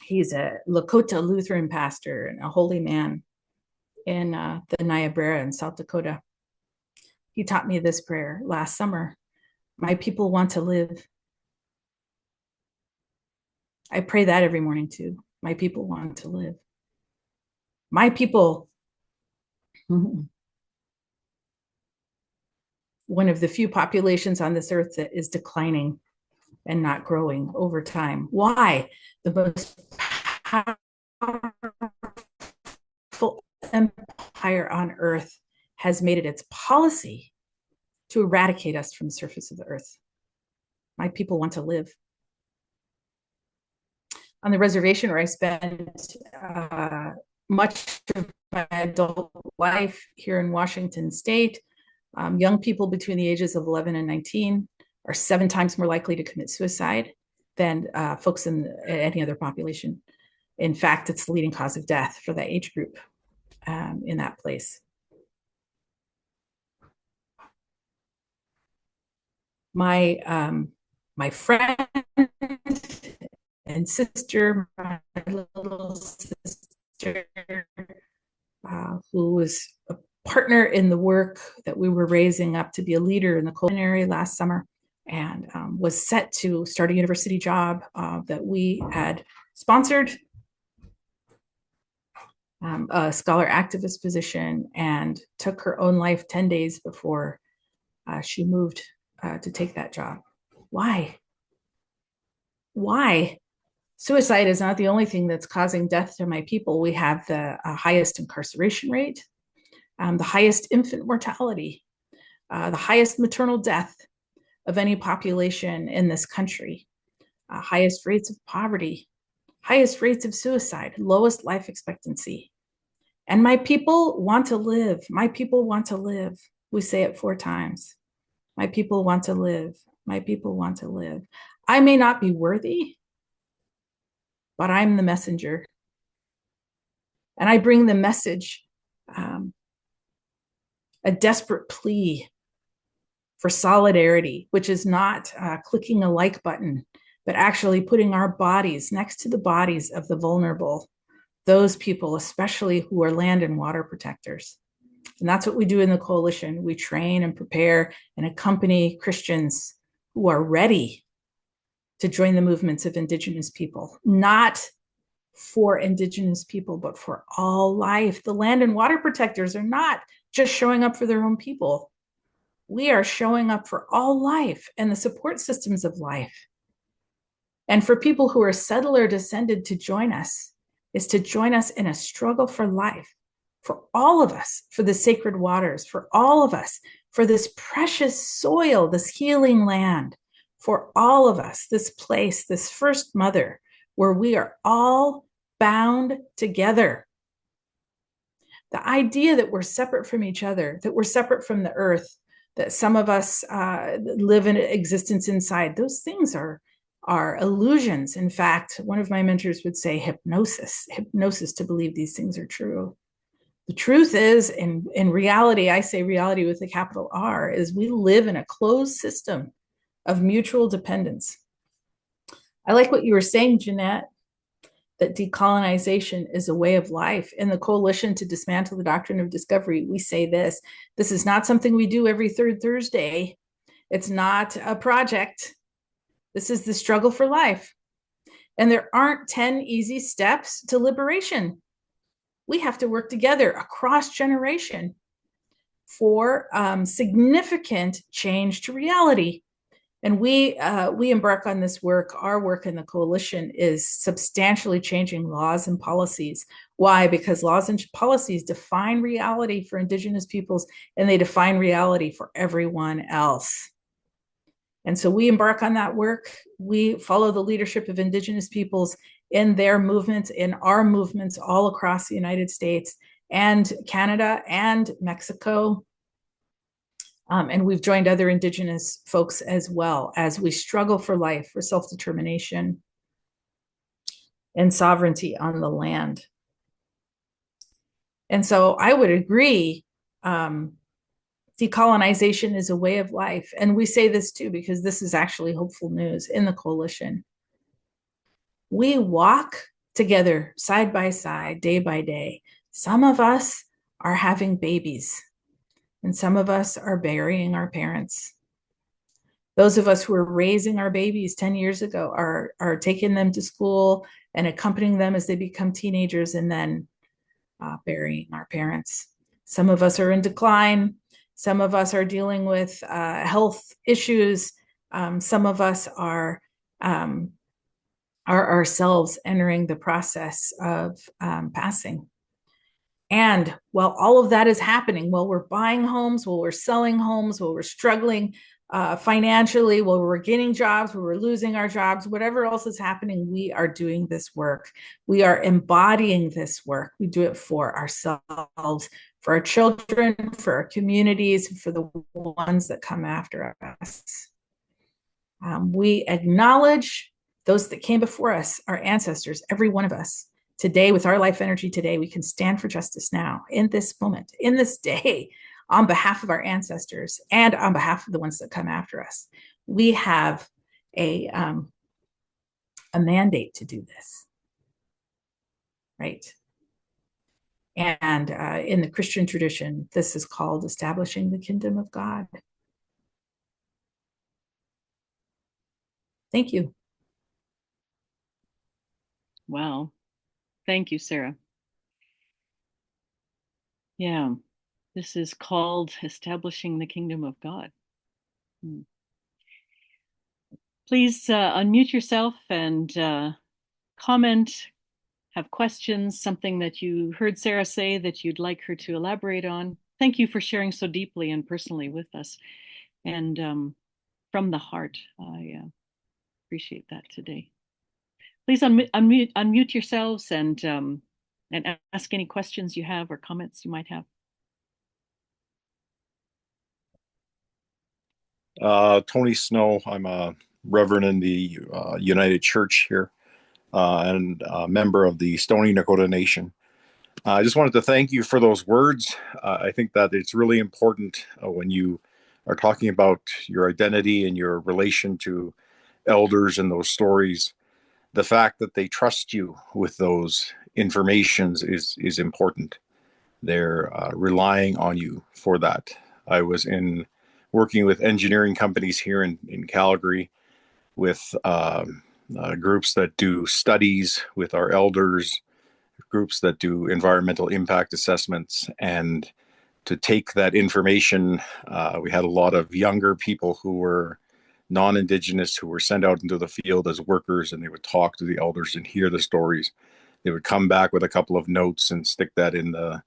He's a Lakota Lutheran pastor and a holy man in the Niobrara in South Dakota. He taught me this prayer last summer. My people want to live. I pray that every morning too. My people want to live. My people, one of the few populations on this earth that is declining and not growing over time. Why? The most powerful empire on earth has made it its policy to eradicate us from the surface of the earth. My people want to live. On the reservation where I spent much of my adult life here in Washington State, Young people between the ages of 11 and 19 are 7 times more likely to commit suicide than folks in any other population. In fact, it's the leading cause of death for that age group in that place. My friend and sister, my little sister, who was a partner in the work that we were raising up to be a leader in the culinary last summer, and was set to start a university job that we had sponsored, a scholar activist position, and took her own life 10 days before she moved to take that job. Why? Why? Suicide is not the only thing that's causing death to my people. We have the highest incarceration rate, the highest infant mortality, the highest maternal death of any population in this country, highest rates of poverty, highest rates of suicide, lowest life expectancy. And my people want to live. My people want to live. We say it 4 times. My people want to live. My people want to live. I may not be worthy, but I'm the messenger. And I bring the message, a desperate plea for solidarity, which is not clicking a like button, but actually putting our bodies next to the bodies of the vulnerable, those people, especially who are land and water protectors. And that's what we do in the coalition. We train and prepare and accompany Christians who are ready to join the movements of Indigenous people, not for Indigenous people, but for all life. The land and water protectors are not just showing up for their own people. We are showing up for all life and the support systems of life. And for people who are settler descended to join us is to join us in a struggle for life, for all of us, for the sacred waters, for all of us, for this precious soil, this healing land, for all of us, this place, this first mother, where we are all bound together. The idea that we're separate from each other, that we're separate from the earth, that some of us live in existence inside, those things are illusions. In fact, one of my mentors would say hypnosis to believe these things are true. The truth is, in reality, I say reality with a capital R, is we live in a closed system of mutual dependence. I like what you were saying, Jeanette, that decolonization is a way of life. In the Coalition to Dismantle the Doctrine of Discovery, we say this is not something we do every 3rd Thursday. It's not a project. This is the struggle for life. And there aren't 10 easy steps to liberation. We have to work together across generation for significant change to reality. And we embark on this work. Our work in the coalition is substantially changing laws and policies. Why? Because laws and policies define reality for Indigenous peoples, and they define reality for everyone else. And so we embark on that work. We follow the leadership of Indigenous peoples in their movements, in our movements all across the United States and Canada and Mexico. And we've joined other Indigenous folks as well as we struggle for life, for self-determination and sovereignty on the land. And so I would agree, decolonization is a way of life. And we say this too, because this is actually hopeful news in the coalition. We walk together side by side, day by day. Some of us are having babies, and some of us are burying our parents. Those of us who are raising our babies 10 years ago are taking them to school and accompanying them as they become teenagers, and then burying our parents. Some of us are in decline. Some of us are dealing with health issues. Some of us are ourselves entering the process of passing. And while all of that is happening, while we're buying homes, while we're selling homes, while we're struggling financially, while we're getting jobs, while we're losing our jobs, whatever else is happening, we are doing this work. We are embodying this work. We do it for ourselves, for our children, for our communities, for the ones that come after us. We acknowledge those that came before us, our ancestors, every one of us. Today, with our life energy today, we can stand for justice now, in this moment, in this day, on behalf of our ancestors and on behalf of the ones that come after us. We have a mandate to do this, right? And in the Christian tradition, this is called establishing the kingdom of God. Thank you. Wow. Thank you, Sarah. Yeah, this is called establishing the kingdom of God. Please unmute yourself and comment, have questions, something that you heard Sarah say that you'd like her to elaborate on. Thank you for sharing so deeply and personally with us. And from the heart, I appreciate that today. Please unmute yourselves and ask any questions you have or comments you might have. Tony Snow, I'm a reverend in the United Church here and a member of the Stoney Nakoda Nation. I just wanted to thank you for those words. I think that it's really important when you are talking about your identity and your relation to elders and those stories. The fact that they trust you with those informations is important. They're relying on you for that. I was working with engineering companies here in Calgary with groups that do studies with our elders, groups that do environmental impact assessments, and to take that information, we had a lot of younger people who were non-Indigenous who were sent out into the field as workers, and they would talk to the elders and hear the stories. They would come back with a couple of notes and stick that in the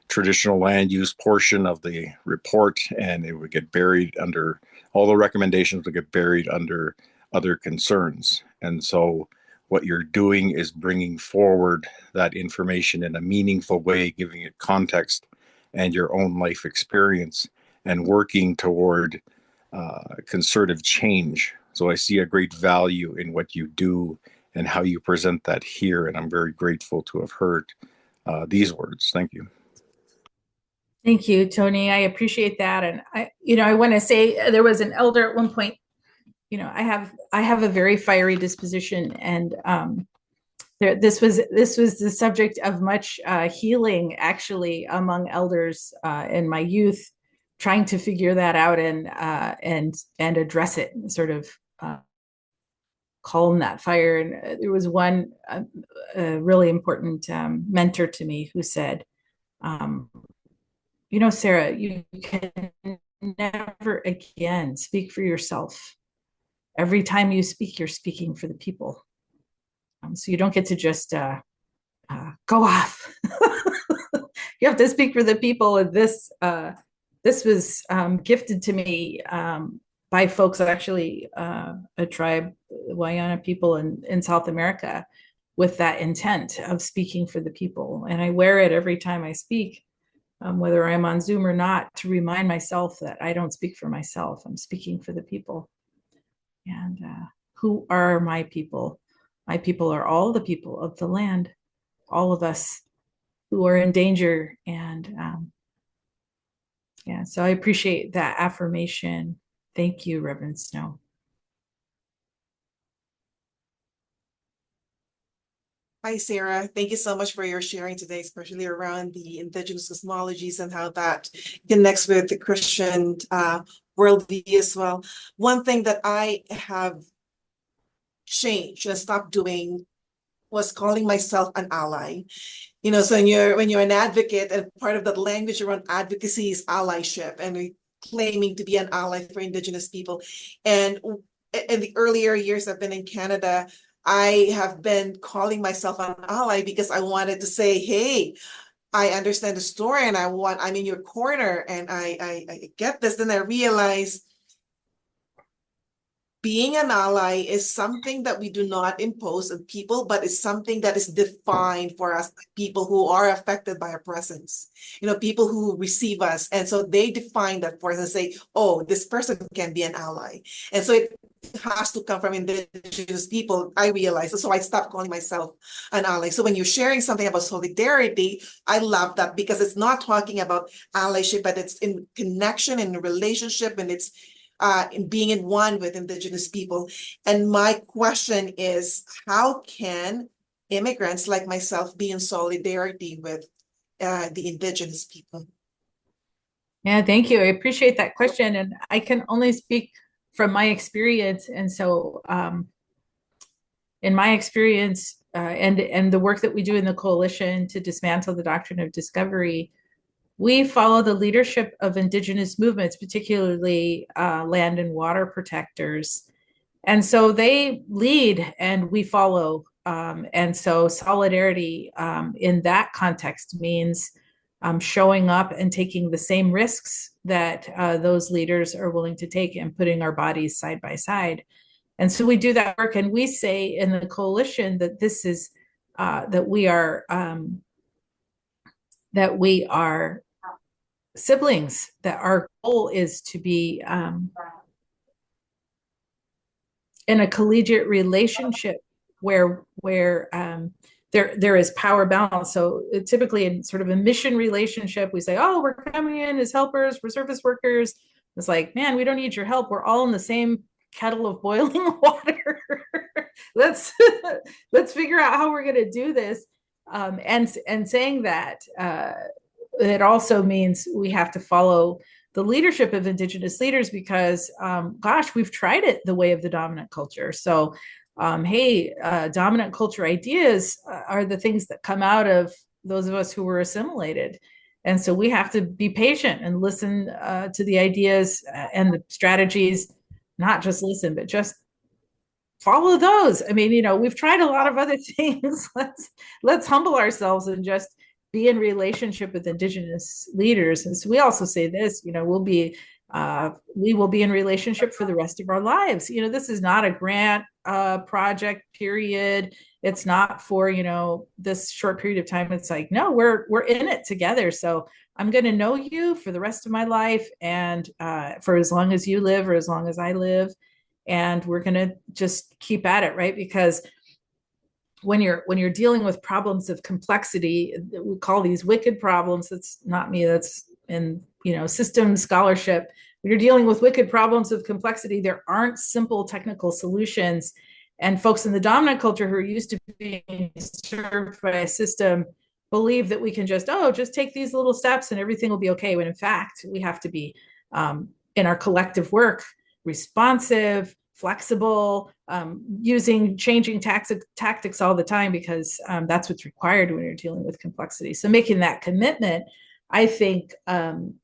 traditional land use portion of the report, and it would get buried under, all the recommendations would get buried under other concerns. And so what you're doing is bringing forward that information in a meaningful way, giving it context and your own life experience, and working toward concerted change. So I see a great value in what you do and how you present that here, and I'm very grateful to have heard these words. Thank you. Thank you, Tony. I appreciate that. And I want to say there was an elder at one point. I have a very fiery disposition, and this was the subject of much healing, actually, among elders in my youth, trying to figure that out and address it, and sort of calm that fire. And there was one really important mentor to me who said, Sarah, you can never again speak for yourself. Every time you speak, you're speaking for the people. So you don't get to just go off. You have to speak for the people. And this was gifted to me by folks, actually, a tribe, Wayana people in South America, with that intent of speaking for the people. And I wear it every time I speak, whether I'm on Zoom or not, to remind myself that I don't speak for myself. I'm speaking for the people. And who are my people? My people are all the people of the land, all of us who are in danger. And so I appreciate that affirmation. Thank you, Reverend Snow. Hi, Sarah. Thank you so much for your sharing today, especially around the indigenous cosmologies and how that connects with the Christian worldview as well. One thing that I have changed and stopped doing was calling myself an ally. So when you're an advocate, and part of that language around advocacy is allyship, and claiming to be an ally for Indigenous people. And in the earlier years I've been in Canada, I have been calling myself an ally because I wanted to say, hey, I understand the story and I'm in your corner and I get this. Then I realized being an ally is something that we do not impose on people, but it's something that is defined for us, people who are affected by our presence, people who receive us. And so they define that for us and say, oh, this person can be an ally. And so it has to come from indigenous people, I realize. So I stopped calling myself an ally. So when you're sharing something about solidarity, I love that because it's not talking about allyship, but it's in connection and relationship, and it's in being in one with indigenous people. And my question is, how can immigrants like myself be in solidarity with the indigenous people? Yeah, thank you. I appreciate that question. And I can only speak from my experience. And so in my experience and the work that we do in the coalition to dismantle the doctrine of discovery, we follow the leadership of indigenous movements, particularly land and water protectors. And so they lead and we follow. And so solidarity in that context means showing up and taking the same risks that those leaders are willing to take and putting our bodies side by side. And so we do that work, and we say in the coalition that this is that we are siblings, that our goal is to be in a collegiate relationship where there is power balance. So typically in sort of a mission relationship, we say, oh, we're coming in as helpers, we're service workers. It's like, man, we don't need your help. We're all in the same kettle of boiling water. let's figure out how we're going to do this. And saying that, it also means we have to follow the leadership of indigenous leaders because, gosh, we've tried it the way of the dominant culture. So, dominant culture ideas are the things that come out of those of us who were assimilated. And so we have to be patient and listen to the ideas and the strategies, not just listen, but just follow those. I mean, we've tried a lot of other things. Let's humble ourselves and just be in relationship with indigenous leaders. And so we also say this, we will be in relationship for the rest of our lives. This is not a grant project period. It's not for, this short period of time. It's like, no, we're in it together. So I'm going to know you for the rest of my life and for as long as you live or as long as I live. And we're going to just keep at it, right? Because when you're dealing with problems of complexity, we call these wicked problems. That's not me. That's in system scholarship. When you're dealing with wicked problems of complexity, there aren't simple technical solutions. And folks in the dominant culture who are used to being served by a system believe that we can just take these little steps and everything will be okay. When in fact, we have to be in our collective work responsive, flexible, using changing tactics all the time because that's what's required when you're dealing with complexity. So making that commitment, I think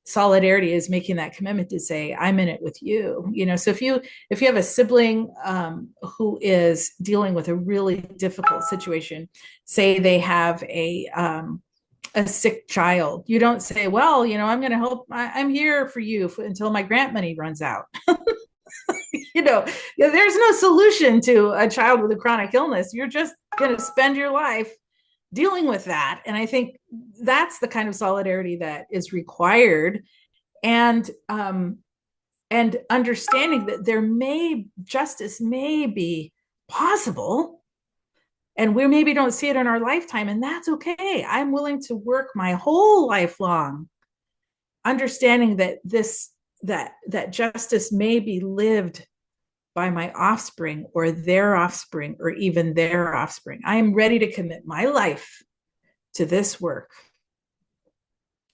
solidarity is making that commitment to say, I'm in it with you. So if you have a sibling who is dealing with a really difficult situation, say they have a sick child, you don't say, well, I'm going to help. I'm here for you until my grant money runs out. There's no solution to a child with a chronic illness. You're just going to spend your life dealing with that. And I think that's the kind of solidarity that is required. And understanding that justice may be possible, and we maybe don't see it in our lifetime, and that's okay. I'm willing to work my whole life long, understanding that that justice may be lived by my offspring or their offspring or even their offspring. I am ready to commit my life to this work,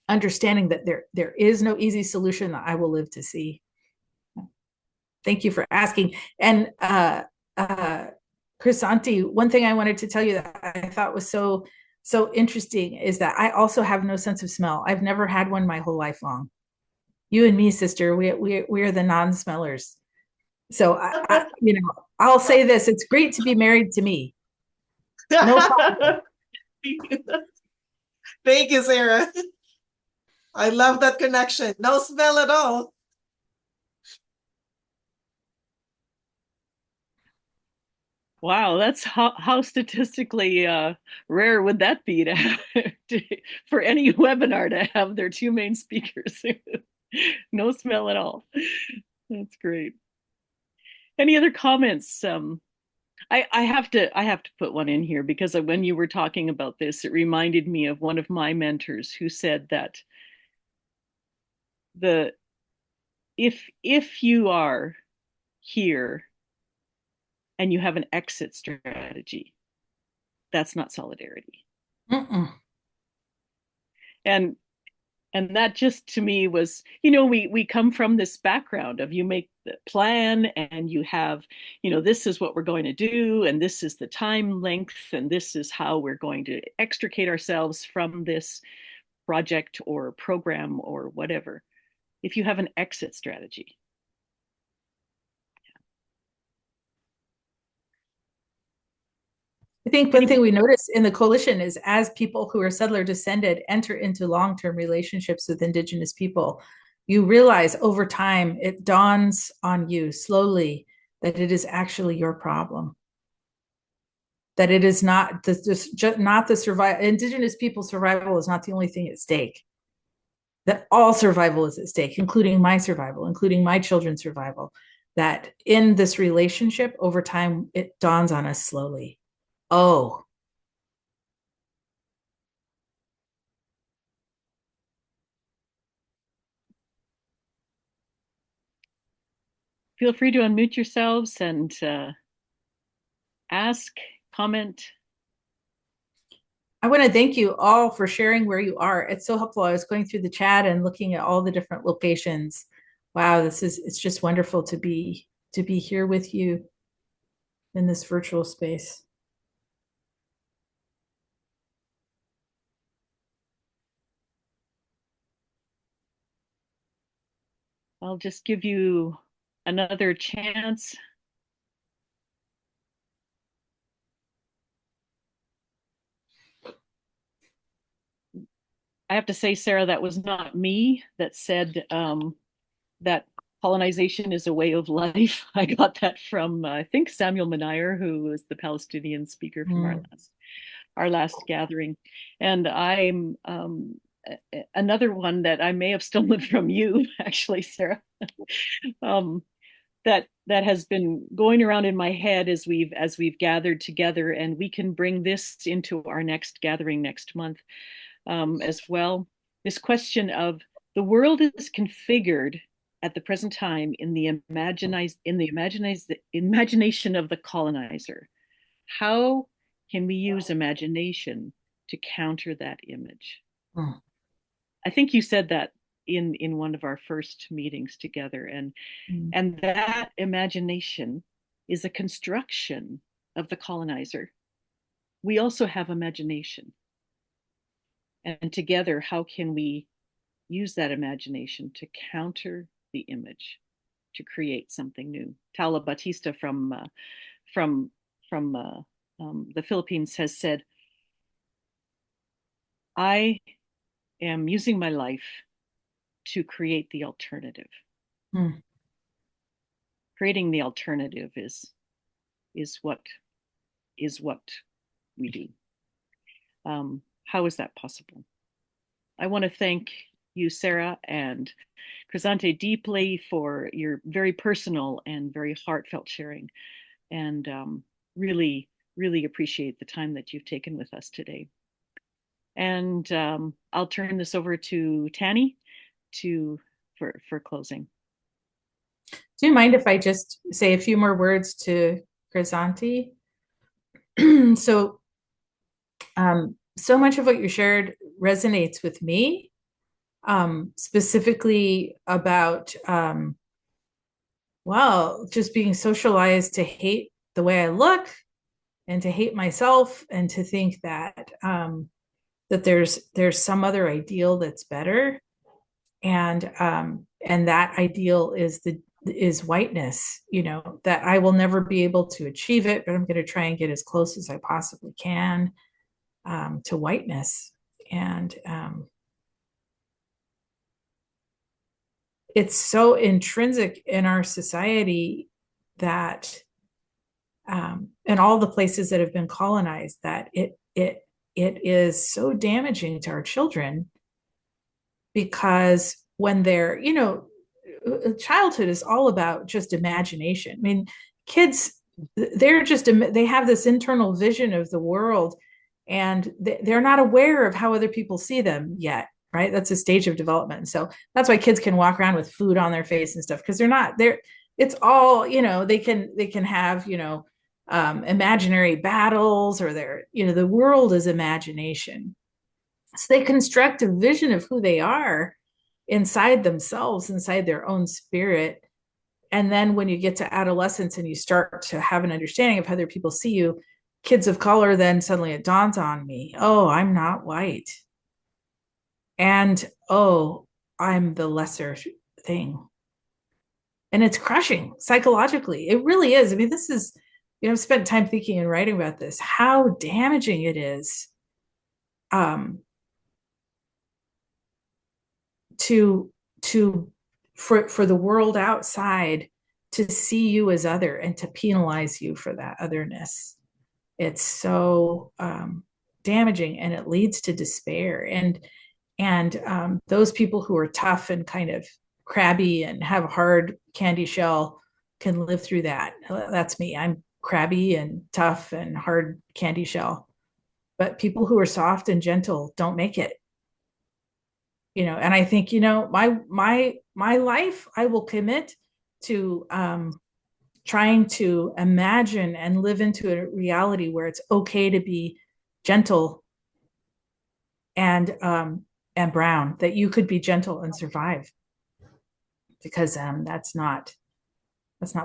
understanding that there is no easy solution that I will live to see. Thank you for asking. And Krisanti, one thing I wanted to tell you that I thought was so interesting is that I also have no sense of smell. I've never had one my whole life long. You and me, sister, we are the non-smellers. So I'll say this: it's great to be married to me. No problem. Thank you, Sarah. I love that connection. No smell at all. Wow, that's how statistically rare would that be to have for any webinar to have their two main speakers? No smell at all. That's great. Any other comments? I have to put one in here because when you were talking about this, it reminded me of one of my mentors who said that if you are here and you have an exit strategy, that's not solidarity. Mm-mm. And that just to me was, we come from this background of you make the plan and you have, this is what we're going to do and this is the time length and this is how we're going to extricate ourselves from this project or program or whatever. If you have an exit strategy. I think one thing we notice in the coalition is as people who are settler descended enter into long-term relationships with Indigenous people, you realize over time, it dawns on you slowly that it is actually your problem. That it is not the survival. Indigenous people's survival is not the only thing at stake. That all survival is at stake, including my survival, including my children's survival. That in this relationship, over time, it dawns on us slowly. Oh. Feel free to unmute yourselves and ask, comment. I want to thank you all for sharing where you are. It's so helpful. I was going through the chat and looking at all the different locations. Wow, it's just wonderful to be here with you in this virtual space. I'll just give you another chance. I have to say, Sarah, that was not me that said that colonization is a way of life. I got that from, I think, Samuel Menayer, who was the Palestinian speaker from our last gathering. And I'm another one that I may have stolen from you, actually, Sarah. That has been going around in my head as we've gathered together, and we can bring this into our next gathering next month as well. This question of the world is configured at the present time in the imagination of the colonizer. How can we use imagination to counter that image? I think you said that in one of our first meetings together, and that imagination is a construction of the colonizer. We also have imagination. And together, how can we use that imagination to counter the image, to create something new? Taula Batista from the Philippines has said, I am using my life to create the alternative. Creating the alternative is what we do. How is that possible? I want to thank you, Sarah and Crisante, deeply for your very personal and very heartfelt sharing, and really, really appreciate the time that you've taken with us today. And I'll turn this over to Tanny for closing. Do you mind if I just say a few more words to Crisante? So much of what you shared resonates with me, specifically about, just being socialized to hate the way I look and to hate myself and to think that there's some other ideal that's better. And that ideal is whiteness, that I will never be able to achieve it, but I'm going to try and get as close as I possibly can to whiteness. And it's so intrinsic in our society that and all the places that have been colonized, that it is so damaging to our children, because when they're, childhood is all about just imagination. I mean, kids, they have this internal vision of the world, and they're not aware of how other people see them yet, right? That's a stage of development. So that's why kids can walk around with food on their face and stuff, because it's all, they can have, imaginary battles, or the world is imagination. So they construct a vision of who they are inside themselves, inside their own spirit. And then when you get to adolescence and you start to have an understanding of how other people see you, kids of color, then suddenly it dawns on me, oh, I'm not white. And, oh, I'm the lesser thing. And it's crushing psychologically. It really is. I mean, this is, I've spent time thinking and writing about this, how damaging it is for the world outside to see you as other and to penalize you for that otherness. It's so damaging, and it leads to despair. And those people who are tough and kind of crabby and have a hard candy shell can live through that. That's me. I'm crabby and tough and hard candy shell. But people who are soft and gentle don't make it. And I think, my life, I will commit to trying to imagine and live into a reality where it's okay to be gentle and brown, that you could be gentle and survive, because that's not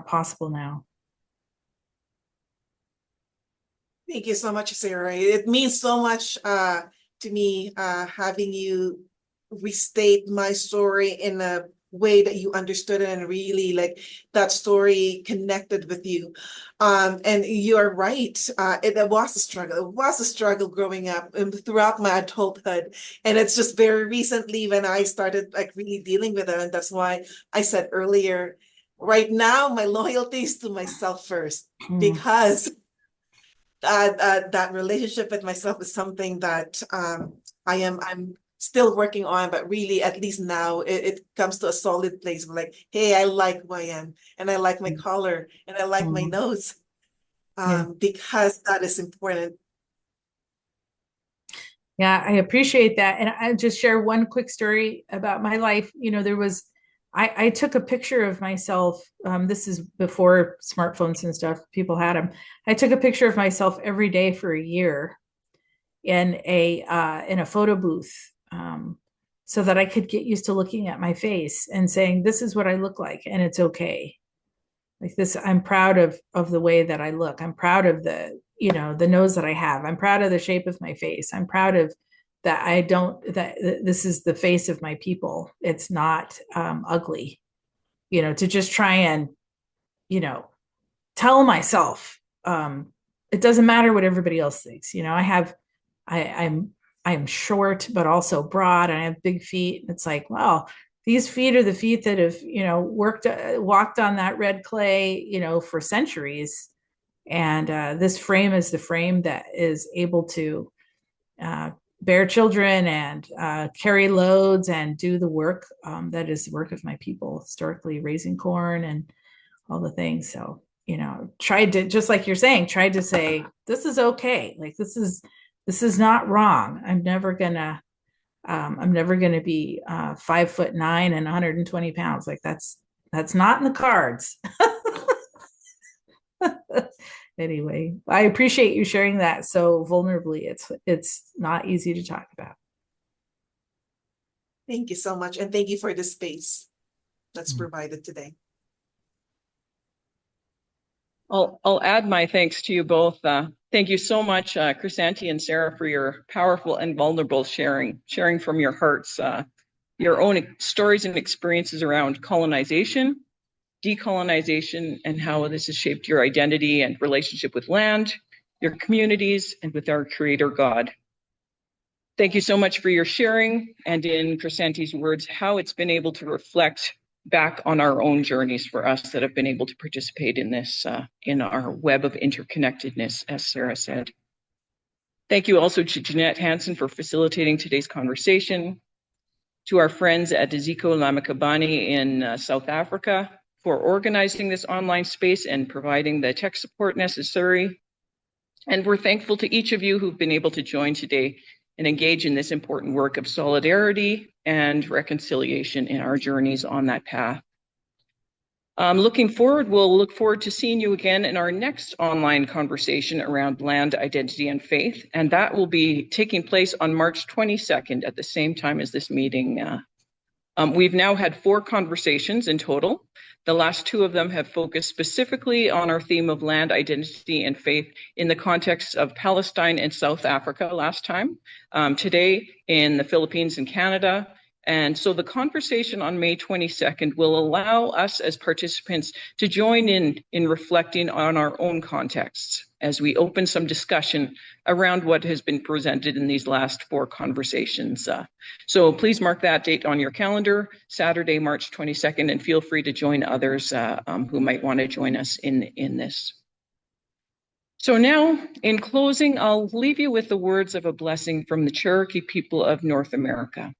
possible now. Thank you so much, Sarah. It means so much to me having you restate my story in a way that you understood it, and really like that story connected with you. And you are right. It was a struggle. It was a struggle growing up and throughout my adulthood. And it's just very recently when I started like really dealing with it. And that's why I said earlier, right now, my loyalty is to myself first, because that relationship with myself is something that I'm still working on, but really at least now it comes to a solid place of like, hey, I like who I am, and I like my color, and I like my nose, because that is important. Yeah, I appreciate that. And I'll just share one quick story about my life. I took a picture of myself. This is before smartphones and stuff. People had them. I took a picture of myself every day for a year in a photo booth, so that I could get used to looking at my face and saying, this is what I look like, and it's okay. Like this, I'm proud of the way that I look. I'm proud of the nose that I have. I'm proud of the shape of my face. I'm proud of that. That this is the face of my people. It's not ugly, to just try and, tell myself, it doesn't matter what everybody else thinks. I'm short, but also broad, and I have big feet. And it's like, well, these feet are the feet that have, walked on that red clay, for centuries. And this frame is the frame that is able to bear children and carry loads and do the work that is the work of my people, historically raising corn and all the things. So, tried to, just like you're saying, tried to say, this is okay. Like, this is not wrong. I'm never gonna be 5'9" and 120 pounds. Like that's not in the cards. Anyway, I appreciate you sharing that so vulnerably. It's not easy to talk about. Thank you so much. And thank you for the space that's provided today. I'll add my thanks to you both. Thank you so much, Chrysanthi and Sarah, for your powerful and vulnerable sharing from your hearts, your own stories and experiences around colonization, decolonization, and how this has shaped your identity and relationship with land, your communities, and with our Creator God. Thank you so much for your sharing, and in Chrysanthi's words, how it's been able to reflect back on our own journeys for us that have been able to participate in this, in our web of interconnectedness, as Sarah said. Thank you also to Jeanette Hanson for facilitating today's conversation, to our friends at Decolonisation in South Africa for organizing this online space and providing the tech support necessary. And we're thankful to each of you who've been able to join today and engage in this important work of solidarity and reconciliation in our journeys on that path. Looking forward, we'll look forward to seeing you again in our next online conversation around land, identity, and faith. And that will be taking place on March 22nd at the same time as this meeting. We've now had 4 conversations in total. The last 2 of them have focused specifically on our theme of land, identity, and faith in the context of Palestine and South Africa last time. Today in the Philippines and Canada. And so the conversation on May 22nd will allow us as participants to join in reflecting on our own contexts as we open some discussion around what has been presented in these last 4 conversations. So please mark that date on your calendar, Saturday, March 22nd, and feel free to join others who might want to join us in this. So now, in closing, I'll leave you with the words of a blessing from the Cherokee people of North America.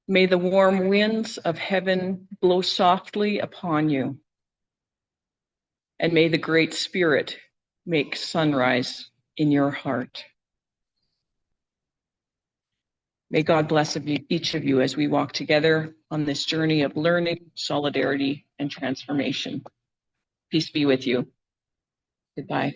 May the warm winds of heaven blow softly upon you, and may the Great Spirit make sunrise in your heart. May God bless each of you as we walk together on this journey of learning, solidarity, and transformation. Peace be with you. Goodbye.